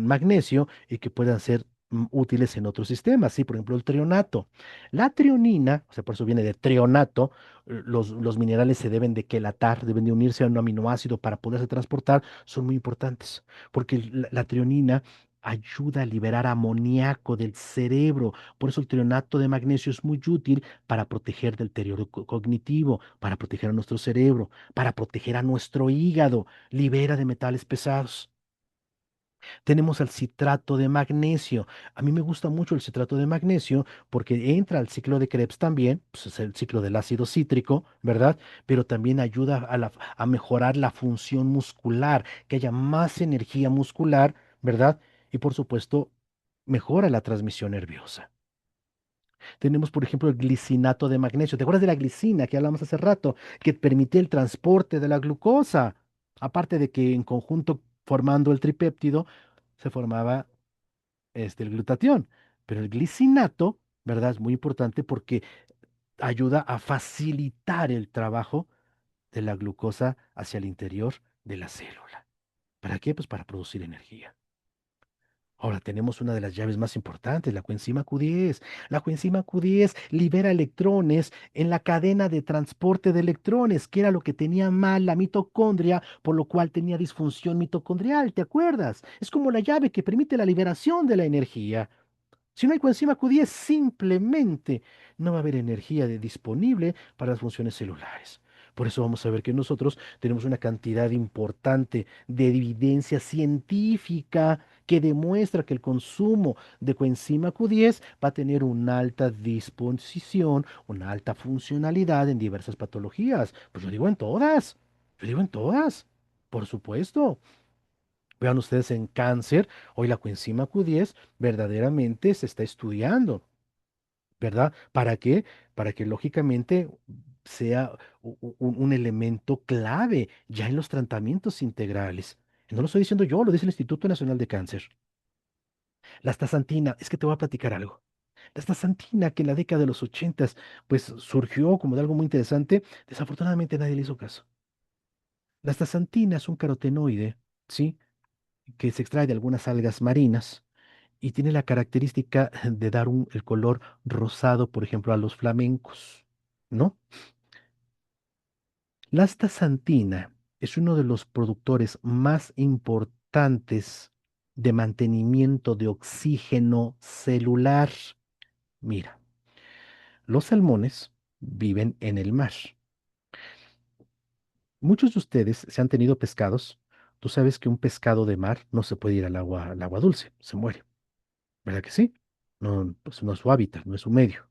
Speaker 2: magnesio y que puedan ser útiles en otros sistemas, ¿sí? Por ejemplo, el trionato. La trionina, o sea, por eso viene de trionato, los minerales se deben de quelatar, deben de unirse a un aminoácido para poderse transportar, son muy importantes, porque la trionina ayuda a liberar amoníaco del cerebro. Por eso el trionato de magnesio es muy útil para proteger del deterioro cognitivo, para proteger a nuestro cerebro, para proteger a nuestro hígado, libera de metales pesados. Tenemos el citrato de magnesio. A mí me gusta mucho el citrato de magnesio porque entra al ciclo de Krebs también, pues es el ciclo del ácido cítrico, ¿verdad? Pero también ayuda a mejorar la función muscular, que haya más energía muscular, ¿verdad? Y por supuesto, mejora la transmisión nerviosa. Tenemos, por ejemplo, el glicinato de magnesio. ¿Te acuerdas de la glicina que hablamos hace rato, que permitía el transporte de la glucosa? Aparte de que en conjunto, formando el tripéptido, se formaba el glutatión. Pero el glicinato, ¿verdad? Es muy importante porque ayuda a facilitar el trabajo de la glucosa hacia el interior de la célula. ¿Para qué? Pues para producir energía. Ahora tenemos una de las llaves más importantes, la coenzima Q10. La coenzima Q10 libera electrones en la cadena de transporte de electrones, que era lo que tenía mal la mitocondria, por lo cual tenía disfunción mitocondrial, ¿te acuerdas? Es como la llave que permite la liberación de la energía. Si no hay coenzima Q10, simplemente no va a haber energía disponible para las funciones celulares. Por eso vamos a ver que nosotros tenemos una cantidad importante de evidencia científica que demuestra que el consumo de coenzima Q10 va a tener una alta disposición, una alta funcionalidad en diversas patologías. Pues yo digo en todas, yo digo en todas, por supuesto. Vean ustedes en cáncer, hoy la coenzima Q10 verdaderamente se está estudiando, ¿verdad? ¿Para qué? Para que lógicamente sea un elemento clave ya en los tratamientos integrales. No lo estoy diciendo yo, lo dice el Instituto Nacional de Cáncer. La astaxantina, es que te voy a platicar algo. La astaxantina, que en la década de los ochentas, pues surgió como de algo muy interesante, desafortunadamente nadie le hizo caso. La astaxantina es un carotenoide, ¿sí? Que se extrae de algunas algas marinas y tiene la característica de dar el color rosado, por ejemplo, a los flamencos, ¿no? La astaxantina es uno de los productores más importantes de mantenimiento de oxígeno celular. Mira, los salmones viven en el mar. Muchos de ustedes se han tenido pescados. Tú sabes que un pescado de mar no se puede ir al agua dulce, se muere, ¿verdad que sí? No, pues no es su hábitat, no es su medio.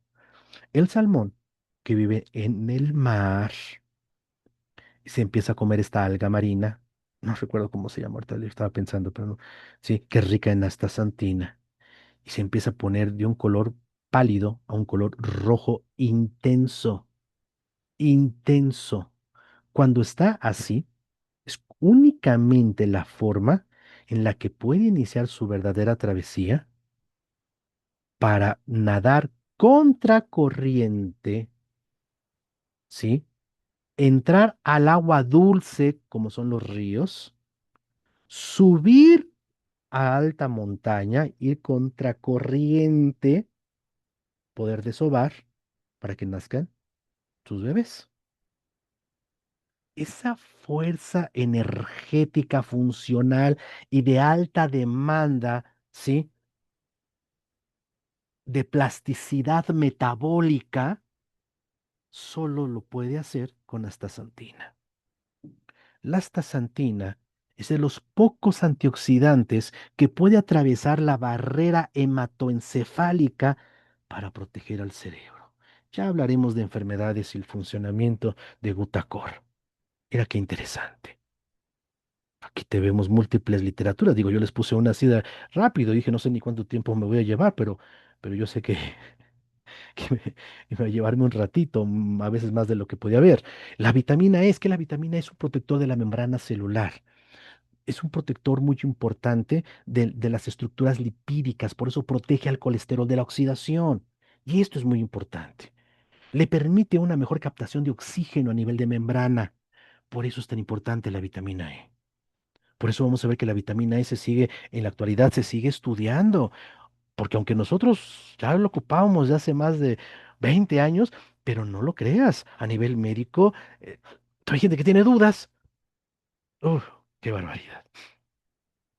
Speaker 2: El salmón que vive en el mar se empieza a comer esta alga marina. No recuerdo cómo se llama, ahorita le estaba pensando, pero no. Sí, que es rica en astaxantina. Y se empieza a poner de un color pálido a un color rojo intenso, intenso. Cuando está así, es únicamente la forma en la que puede iniciar su verdadera travesía para nadar contracorriente, ¿sí? Entrar al agua dulce, como son los ríos, subir a alta montaña, ir contracorriente, poder desovar para que nazcan tus bebés. Esa fuerza energética, funcional y de alta demanda, ¿sí? De plasticidad metabólica, solo lo puede hacer con astaxantina. La astaxantina es de los pocos antioxidantes que puede atravesar la barrera hematoencefálica para proteger al cerebro. Ya hablaremos de enfermedades y el funcionamiento de Gutacor. Mira qué interesante. Aquí te vemos múltiples literaturas. Digo, yo les puse una así de rápido. Dije, no sé ni cuánto tiempo me voy a llevar, pero yo sé que, que me va a llevarme un ratito, a veces más de lo que podía haber. La vitamina E es que la vitamina E es un protector de la membrana celular. Es un protector muy importante de las estructuras lipídicas, por eso protege al colesterol de la oxidación. Y esto es muy importante. Le permite una mejor captación de oxígeno a nivel de membrana. Por eso es tan importante la vitamina E. Por eso vamos a ver que la vitamina E se sigue, en la actualidad se sigue estudiando, porque aunque nosotros ya lo ocupábamos de hace más de 20 años, pero no lo creas, a nivel médico, hay gente que tiene dudas. Uf, qué barbaridad.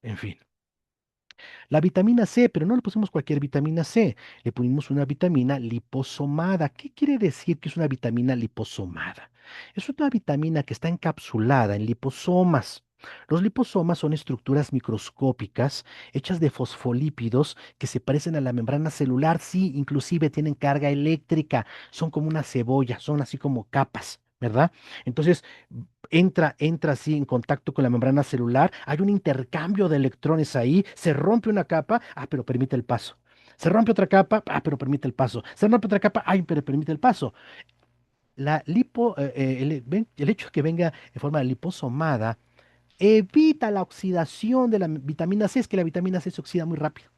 Speaker 2: En fin. La vitamina C, pero no le pusimos cualquier vitamina C, le pusimos una vitamina liposomada. ¿Qué quiere decir que es una vitamina liposomada? Es una vitamina que está encapsulada en liposomas. Los liposomas son estructuras microscópicas hechas de fosfolípidos que se parecen a la membrana celular, sí, inclusive tienen carga eléctrica, son como una cebolla, son así como capas, ¿verdad? Entonces, entra así en contacto con la membrana celular, hay un intercambio de electrones ahí, se rompe una capa, pero permite el paso. Se rompe otra capa, pero permite el paso. Se rompe otra capa, pero permite el paso. El hecho de que venga en forma de liposomada evita la oxidación de la vitamina C, es que la vitamina C se oxida muy rápido,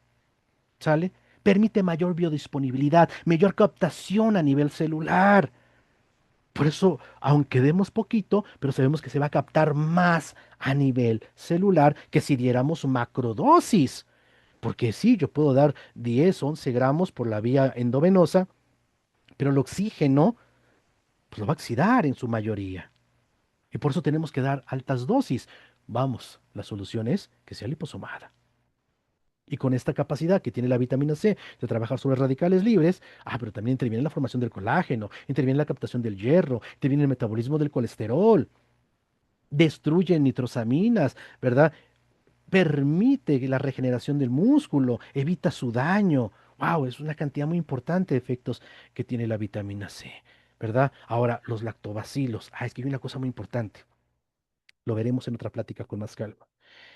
Speaker 2: ¿sale? Permite mayor biodisponibilidad, mayor captación a nivel celular. Por eso, aunque demos poquito, pero sabemos que se va a captar más a nivel celular que si diéramos macrodosis. Porque sí, yo puedo dar 10, 11 gramos por la vía endovenosa, pero el oxígeno pues, lo va a oxidar en su mayoría. Y por eso tenemos que dar altas dosis. Vamos, la solución es que sea liposomada. Y con esta capacidad que tiene la vitamina C de trabajar sobre radicales libres, pero también interviene en la formación del colágeno, interviene en la captación del hierro, interviene en el metabolismo del colesterol, destruye nitrosaminas, ¿verdad? Permite la regeneración del músculo, evita su daño. Wow, es una cantidad muy importante de efectos que tiene la vitamina C, ¿verdad? Ahora, los lactobacilos. Es que hay una cosa muy importante. Lo veremos en otra plática con más calma.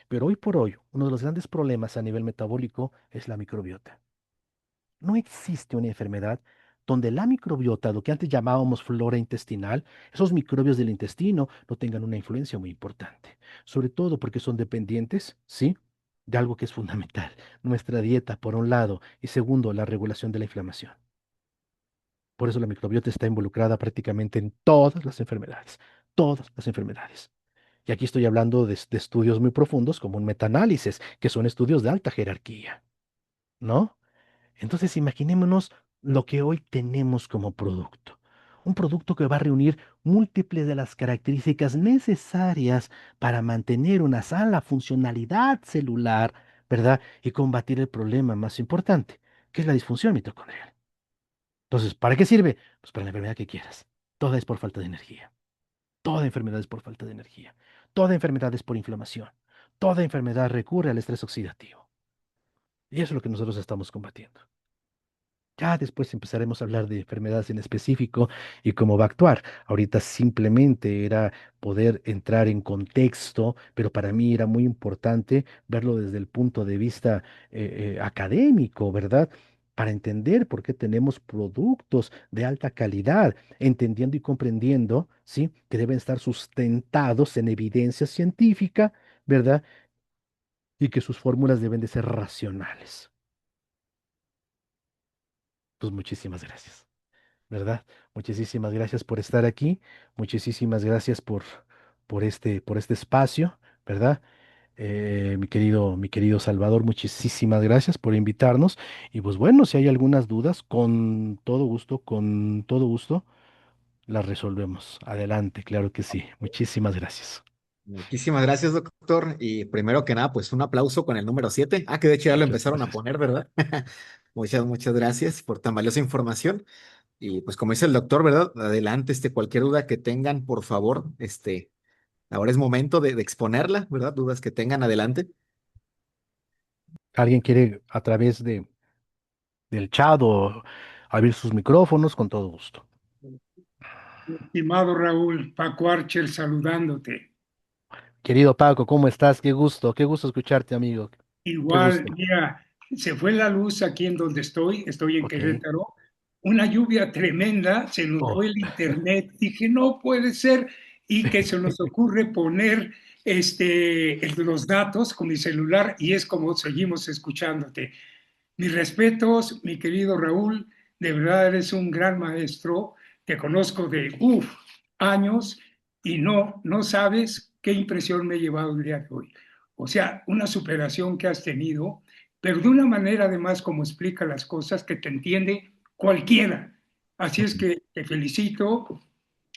Speaker 2: Pero hoy por hoy, uno de los grandes problemas a nivel metabólico es la microbiota. No existe una enfermedad donde la microbiota, lo que antes llamábamos flora intestinal, esos microbios del intestino no tengan una influencia muy importante. Sobre todo porque son dependientes, ¿sí? De algo que es fundamental, nuestra dieta, por un lado, y segundo, la regulación de la inflamación. Por eso la microbiota está involucrada prácticamente en todas las enfermedades, todas las enfermedades. Y aquí estoy hablando de estudios muy profundos como un metaanálisis, que son estudios de alta jerarquía, ¿no? Entonces, imaginémonos lo que hoy tenemos como producto. Un producto que va a reunir múltiples de las características necesarias para mantener una sana funcionalidad celular, ¿verdad? Y combatir el problema más importante, que es la disfunción mitocondrial. Entonces, ¿para qué sirve? Pues para la enfermedad que quieras. Toda es por falta de energía. Toda enfermedad es por falta de energía. Toda enfermedad es por inflamación. Toda enfermedad recurre al estrés oxidativo. Y eso es lo que nosotros estamos combatiendo. Ya después empezaremos a hablar de enfermedades en específico y cómo va a actuar. Ahorita simplemente era poder entrar en contexto, pero para mí era muy importante verlo desde el punto de vista académico, ¿verdad? Para entender por qué tenemos productos de alta calidad, entendiendo y comprendiendo, ¿sí? Que deben estar sustentados en evidencia científica, ¿verdad? Y que sus fórmulas deben de ser racionales. Pues muchísimas gracias. ¿Verdad? Muchísimas gracias por estar aquí, muchísimas gracias por este espacio, ¿verdad? Mi querido Salvador, muchísimas gracias por invitarnos. Y pues bueno, si hay algunas dudas, con todo gusto, las resolvemos. Adelante, claro que sí. Muchísimas gracias.
Speaker 1: Muchísimas gracias, doctor. Y primero que nada, pues un aplauso con el número 7. Que de hecho ya lo
Speaker 2: Muchas
Speaker 1: empezaron a
Speaker 2: gracias.
Speaker 1: poner, ¿verdad? Muchas gracias por tan valiosa información. Y pues como dice el doctor, ¿verdad? Adelante, cualquier duda que tengan, por favor, ahora es momento de exponerla, ¿verdad? Dudas que tengan, adelante.
Speaker 2: ¿Alguien quiere a través del chat o abrir sus micrófonos? Con todo gusto.
Speaker 3: Estimado Raúl, Paco Archer saludándote.
Speaker 2: Querido Paco, ¿cómo estás? Qué gusto escucharte, amigo. Qué
Speaker 3: Igual,
Speaker 2: gusto.
Speaker 3: mira, se fue la luz aquí en donde estoy en
Speaker 2: Ok.
Speaker 3: Querétaro, una lluvia tremenda, se nos
Speaker 2: Oh,
Speaker 3: fue el internet, dije, no puede ser, y que se nos ocurre poner los datos con mi celular y es como seguimos escuchándote. Mis respetos, mi querido Raúl, de verdad eres un gran maestro, te conozco de años y no sabes qué impresión me he llevado el día de hoy. O sea, una superación que has tenido, pero de una manera además como explica las cosas que te entiende cualquiera. Así es
Speaker 2: ujú.
Speaker 3: que te felicito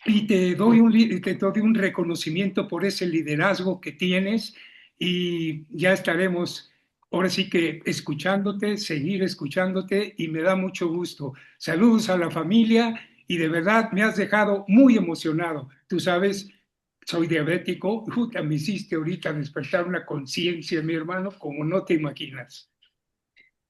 Speaker 3: y te doy un reconocimiento por ese liderazgo que tienes y ya estaremos ahora sí que escuchándote, seguir escuchándote y me da mucho gusto. Saludos a la familia y de verdad me has dejado muy emocionado. Tú sabes, soy diabético, me hiciste ahorita despertar una conciencia, mi hermano, como no te imaginas.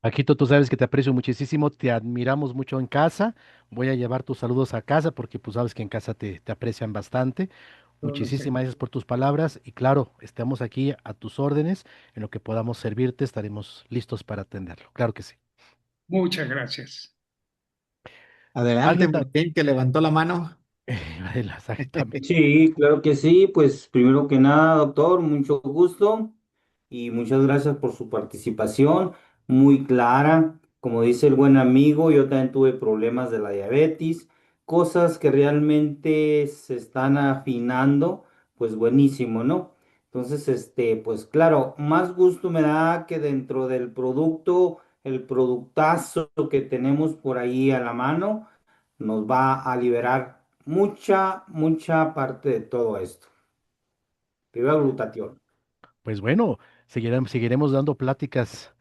Speaker 2: Paquito, tú sabes que te aprecio muchísimo, te admiramos mucho en casa. Voy a llevar tus saludos a casa porque pues sabes que en casa te aprecian bastante.
Speaker 3: Yo lo sé.
Speaker 2: Muchísimas gracias por tus palabras y claro, estamos aquí a tus órdenes. En lo que podamos servirte, estaremos listos para atenderlo. Claro que sí.
Speaker 3: Muchas gracias.
Speaker 1: Adelante,
Speaker 2: Alguien ta-
Speaker 1: Martín, que levantó la mano.
Speaker 2: Exactamente.
Speaker 4: Sí, claro que sí. Pues primero que nada, doctor, mucho gusto y muchas gracias por su participación, muy clara. Como dice el buen amigo, yo también tuve problemas de la diabetes, cosas que realmente se están afinando, pues buenísimo, ¿no? Entonces, pues claro, más gusto me da que dentro del producto, el productazo que tenemos por ahí a la mano nos va a liberar mucha parte de todo esto. Viva glutatión.
Speaker 2: Pues bueno, seguiremos dando pláticas.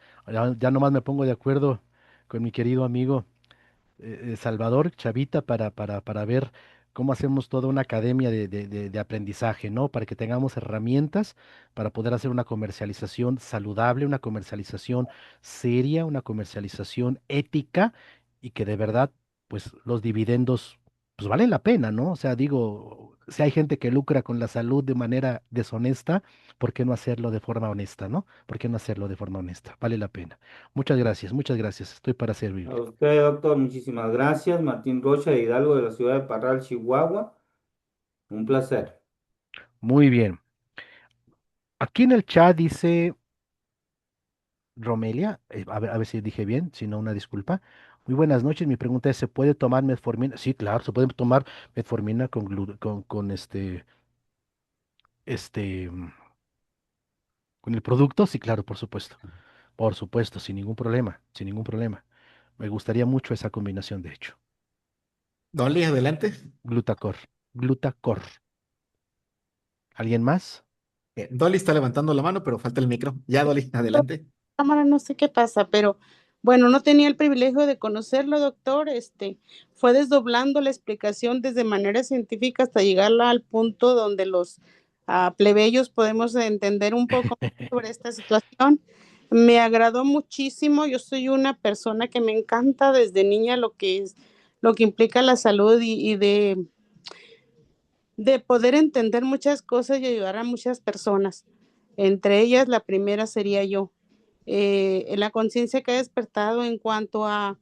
Speaker 2: Ya nomás me pongo de acuerdo con mi querido amigo. Salvador Chavita para ver cómo hacemos toda una academia de aprendizaje, ¿no? Para que tengamos herramientas para poder hacer una comercialización saludable, una comercialización seria, una comercialización ética y que de verdad, pues los dividendos, pues valen la pena, ¿no? O sea, digo, si hay gente que lucra con la salud de manera deshonesta, ¿por qué no hacerlo de forma honesta, ¿no? ¿Por qué no hacerlo de forma honesta? Vale la pena. Muchas gracias. Estoy para
Speaker 4: A
Speaker 2: servirle.
Speaker 4: usted, doctor, muchísimas gracias. Martín Rocha de Hidalgo de la ciudad de Parral, Chihuahua. Un placer.
Speaker 2: Muy bien. Aquí en el chat dice Romelia, a ver si dije bien, si no, una disculpa. Muy buenas noches. Mi pregunta es, ¿se puede tomar metformina? Sí, claro, se puede tomar metformina con este, con el producto. Sí, claro, por supuesto. Por supuesto, sin ningún problema, sin ningún problema. Me gustaría mucho esa combinación, de hecho.
Speaker 1: Dolly, adelante.
Speaker 2: Glutacor, glutacor. ¿Alguien más?
Speaker 1: Dolly está levantando la mano, pero falta el micro. Ya, Dolly, adelante.
Speaker 5: Cámara, no sé qué pasa, pero bueno, no tenía el privilegio de conocerlo, doctor. Fue desdoblando la explicación desde manera científica hasta llegar al punto donde los plebeyos podemos entender un poco sobre esta situación. Me agradó muchísimo. Yo soy una persona que me encanta desde niña lo que implica la salud y de poder entender muchas cosas y ayudar a muchas personas. Entre ellas, la primera sería yo. La conciencia que ha despertado en cuanto a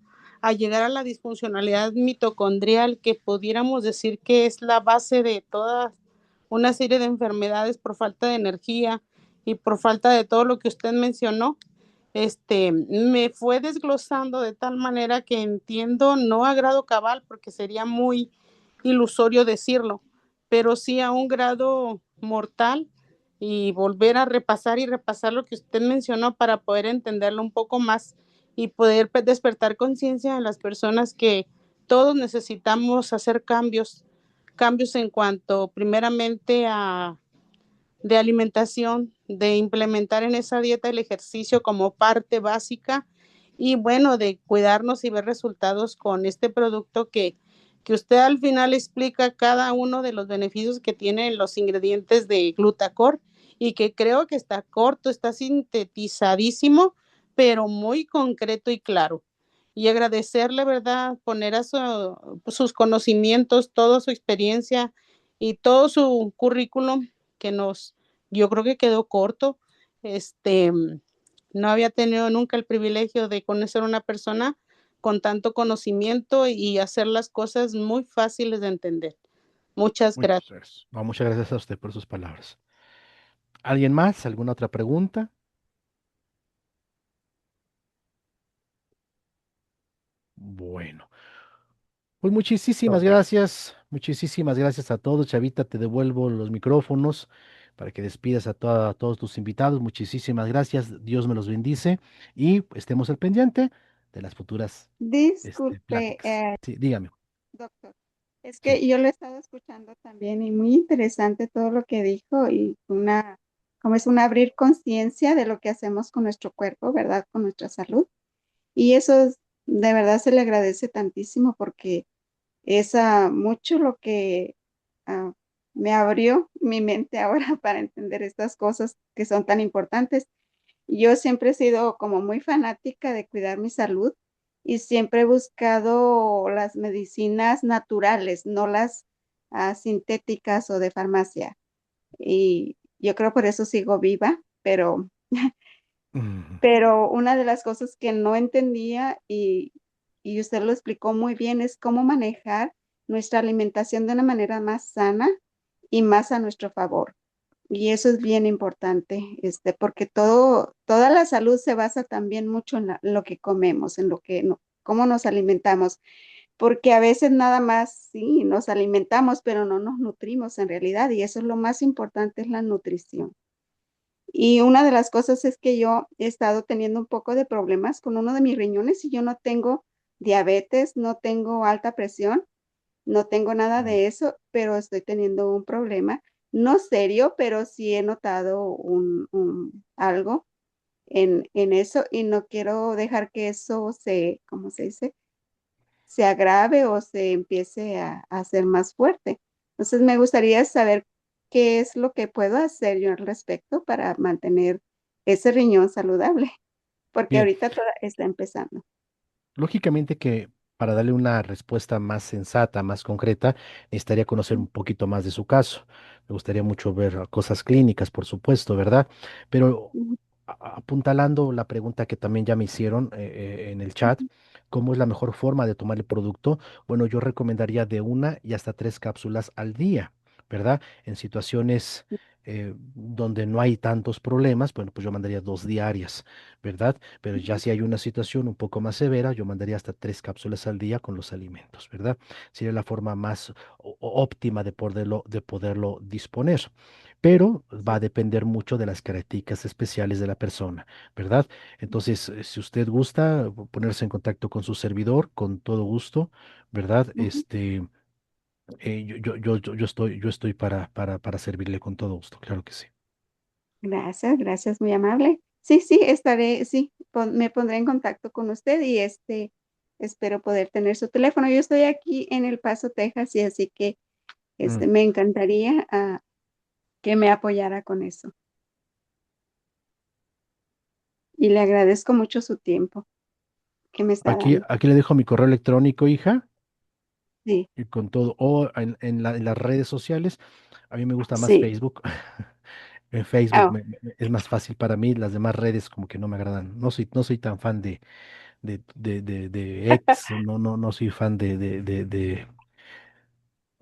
Speaker 5: llegar a la disfuncionalidad mitocondrial, que pudiéramos decir que es la base de toda una serie de enfermedades por falta de energía y por falta de todo lo que usted mencionó. Me fue desglosando de tal manera que entiendo, no a grado cabal, porque sería muy ilusorio decirlo, pero sí a un grado mortal y volver a repasar y repasar lo que usted mencionó para poder entenderlo un poco más y poder despertar conciencia en las personas que todos necesitamos hacer cambios, cambios en cuanto primeramente a de alimentación, de implementar en esa dieta el ejercicio como parte básica y bueno, de cuidarnos y ver resultados con este producto que usted al final explica cada uno de los beneficios que tienen los ingredientes de Glutacor y que creo que está corto, está sintetizadísimo, pero muy concreto y claro. Y agradecerle, ¿verdad? Poner sus conocimientos, toda su experiencia y todo su currículum que nos yo creo que quedó corto. No había tenido nunca el privilegio de conocer a una persona con tanto conocimiento y hacer las cosas muy fáciles de entender. Muchas
Speaker 2: Muchas
Speaker 5: gracias.
Speaker 2: gracias. No, muchas gracias a usted por sus palabras. ¿Alguien más? ¿Alguna otra pregunta? Bueno, pues
Speaker 1: Ok.
Speaker 2: muchísimas gracias a todos. Chavita, te devuelvo los micrófonos para que despidas a todos tus invitados. Muchísimas gracias. Dios me los bendice y pues, estemos al pendiente de las futuras
Speaker 6: Disculpe,
Speaker 2: pláticas. Sí, dígame.
Speaker 6: doctor. Es
Speaker 2: Sí.
Speaker 6: que yo lo he estado escuchando también y muy interesante todo lo que dijo y como es un abrir conciencia de lo que hacemos con nuestro cuerpo, ¿verdad? Con nuestra salud. Y de verdad se le agradece tantísimo porque es mucho lo que ah, me abrió mi mente ahora para entender estas cosas que son tan importantes. Yo siempre he sido como muy fanática de cuidar mi salud y siempre he buscado las medicinas naturales, no las sintéticas o de farmacia. Y yo creo por eso sigo viva,
Speaker 2: Mm,
Speaker 6: pero una de las cosas que no entendía y usted lo explicó muy bien es cómo manejar nuestra alimentación de una manera más sana y más a nuestro favor. Y eso es bien importante, porque toda la salud se basa también mucho en lo que comemos, en cómo nos alimentamos, porque a veces nada más, sí, nos alimentamos, pero no nos nutrimos en realidad, y eso es lo más importante, es la nutrición. Y una de las cosas es que yo he estado teniendo un poco de problemas con uno de mis riñones y yo no tengo diabetes, no tengo alta presión, no tengo nada
Speaker 2: mm.
Speaker 6: de eso, pero estoy teniendo un problema, no serio, pero sí he notado algo en eso y no quiero dejar que eso ¿cómo se dice? Se agrave o se empiece a hacer más fuerte. Entonces me gustaría saber qué es lo que puedo hacer yo al respecto para mantener ese riñón saludable, porque
Speaker 2: Bien,
Speaker 6: ahorita está empezando.
Speaker 2: lógicamente que para darle una respuesta más sensata, más concreta, necesitaría conocer un poquito más de su caso. Me gustaría mucho ver cosas clínicas, por supuesto, ¿verdad? Pero
Speaker 6: Ujú,
Speaker 2: apuntalando la pregunta que también ya me hicieron en el chat,
Speaker 6: ujú,
Speaker 2: ¿cómo es la mejor forma de tomar el producto? Bueno, yo recomendaría de una y hasta tres cápsulas al día, ¿verdad? En situaciones donde no hay tantos problemas, bueno, pues yo mandaría dos diarias, ¿verdad? Pero ya si hay una situación un poco más severa, yo mandaría hasta tres cápsulas al día con los alimentos, ¿verdad? Sería la forma más óptima de poderlo disponer. Pero va a depender mucho de las características especiales de la persona, ¿verdad? Entonces, si usted gusta ponerse en contacto con su servidor, con todo gusto, ¿verdad?
Speaker 6: ujú.
Speaker 2: Yo estoy para servirle con todo gusto, claro que sí.
Speaker 6: Gracias, gracias, muy amable. Sí, sí, estaré, sí, me pondré en contacto con usted y espero poder tener su teléfono. Yo estoy aquí en El Paso, Texas, y así que
Speaker 2: Mm.
Speaker 6: me encantaría que me apoyara con eso. Y le agradezco mucho su tiempo que me está dando.
Speaker 2: Aquí le dejo mi correo electrónico, hija,
Speaker 6: Sí,
Speaker 2: y con todo, o en las redes sociales. A mí me gusta más
Speaker 6: sí.
Speaker 2: Facebook. En Facebook
Speaker 6: Oh,
Speaker 2: es más fácil para mí, las demás redes como que no me agradan. No soy tan fan de X, no soy fan de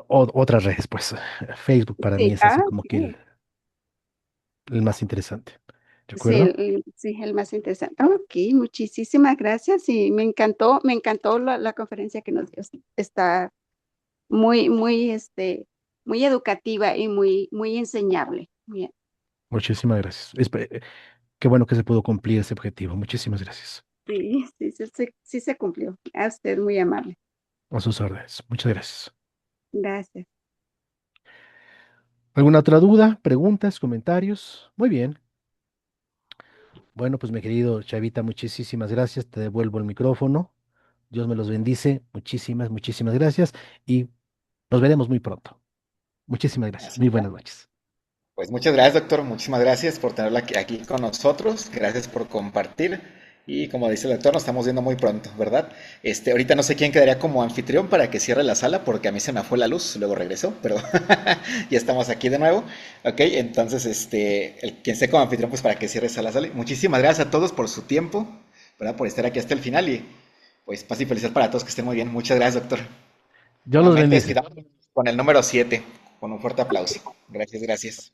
Speaker 2: otras redes, pues. Facebook para mí
Speaker 6: sí,
Speaker 2: es así como que
Speaker 6: ok.
Speaker 2: el más interesante. ¿De
Speaker 6: Sí,
Speaker 2: acuerdo?
Speaker 6: sí, el más interesante. Ok, muchísimas gracias y me encantó la conferencia que nos dio. Está muy, muy, muy educativa y muy, muy enseñable. Bien.
Speaker 2: Muchísimas gracias. Qué bueno que se pudo cumplir ese objetivo. Muchísimas gracias.
Speaker 6: Sí, sí, sí, sí, sí se cumplió. A usted muy amable.
Speaker 2: A sus órdenes. Muchas gracias.
Speaker 6: Gracias.
Speaker 2: ¿Alguna otra duda, preguntas, comentarios? Muy bien. Bueno, pues mi querido Chavita, muchísimas gracias. Te devuelvo el micrófono. Dios me los bendice. Muchísimas gracias. Y nos veremos muy pronto. Muchísimas gracias.
Speaker 1: Así
Speaker 2: Muy
Speaker 1: es.
Speaker 2: buenas noches.
Speaker 1: Pues muchas gracias, doctor. Muchísimas gracias por tenerla aquí con nosotros. Gracias por compartir. Y como dice el doctor, nos estamos viendo muy pronto, ¿verdad? Ahorita no sé quién quedaría como anfitrión para que cierre la sala, porque a mí se me fue la luz, luego regresó, pero ya estamos aquí de nuevo. Ok, entonces, quien esté como anfitrión, pues para que cierre esa la sala. Muchísimas gracias a todos por su tiempo, ¿verdad? Por estar aquí hasta el final y pues paz y felicidad para todos, que estén muy bien. Muchas gracias, doctor.
Speaker 2: Dios los
Speaker 1: Nuevamente,
Speaker 2: bendice.
Speaker 1: despidamos con el número 7 con un fuerte aplauso. Gracias, gracias.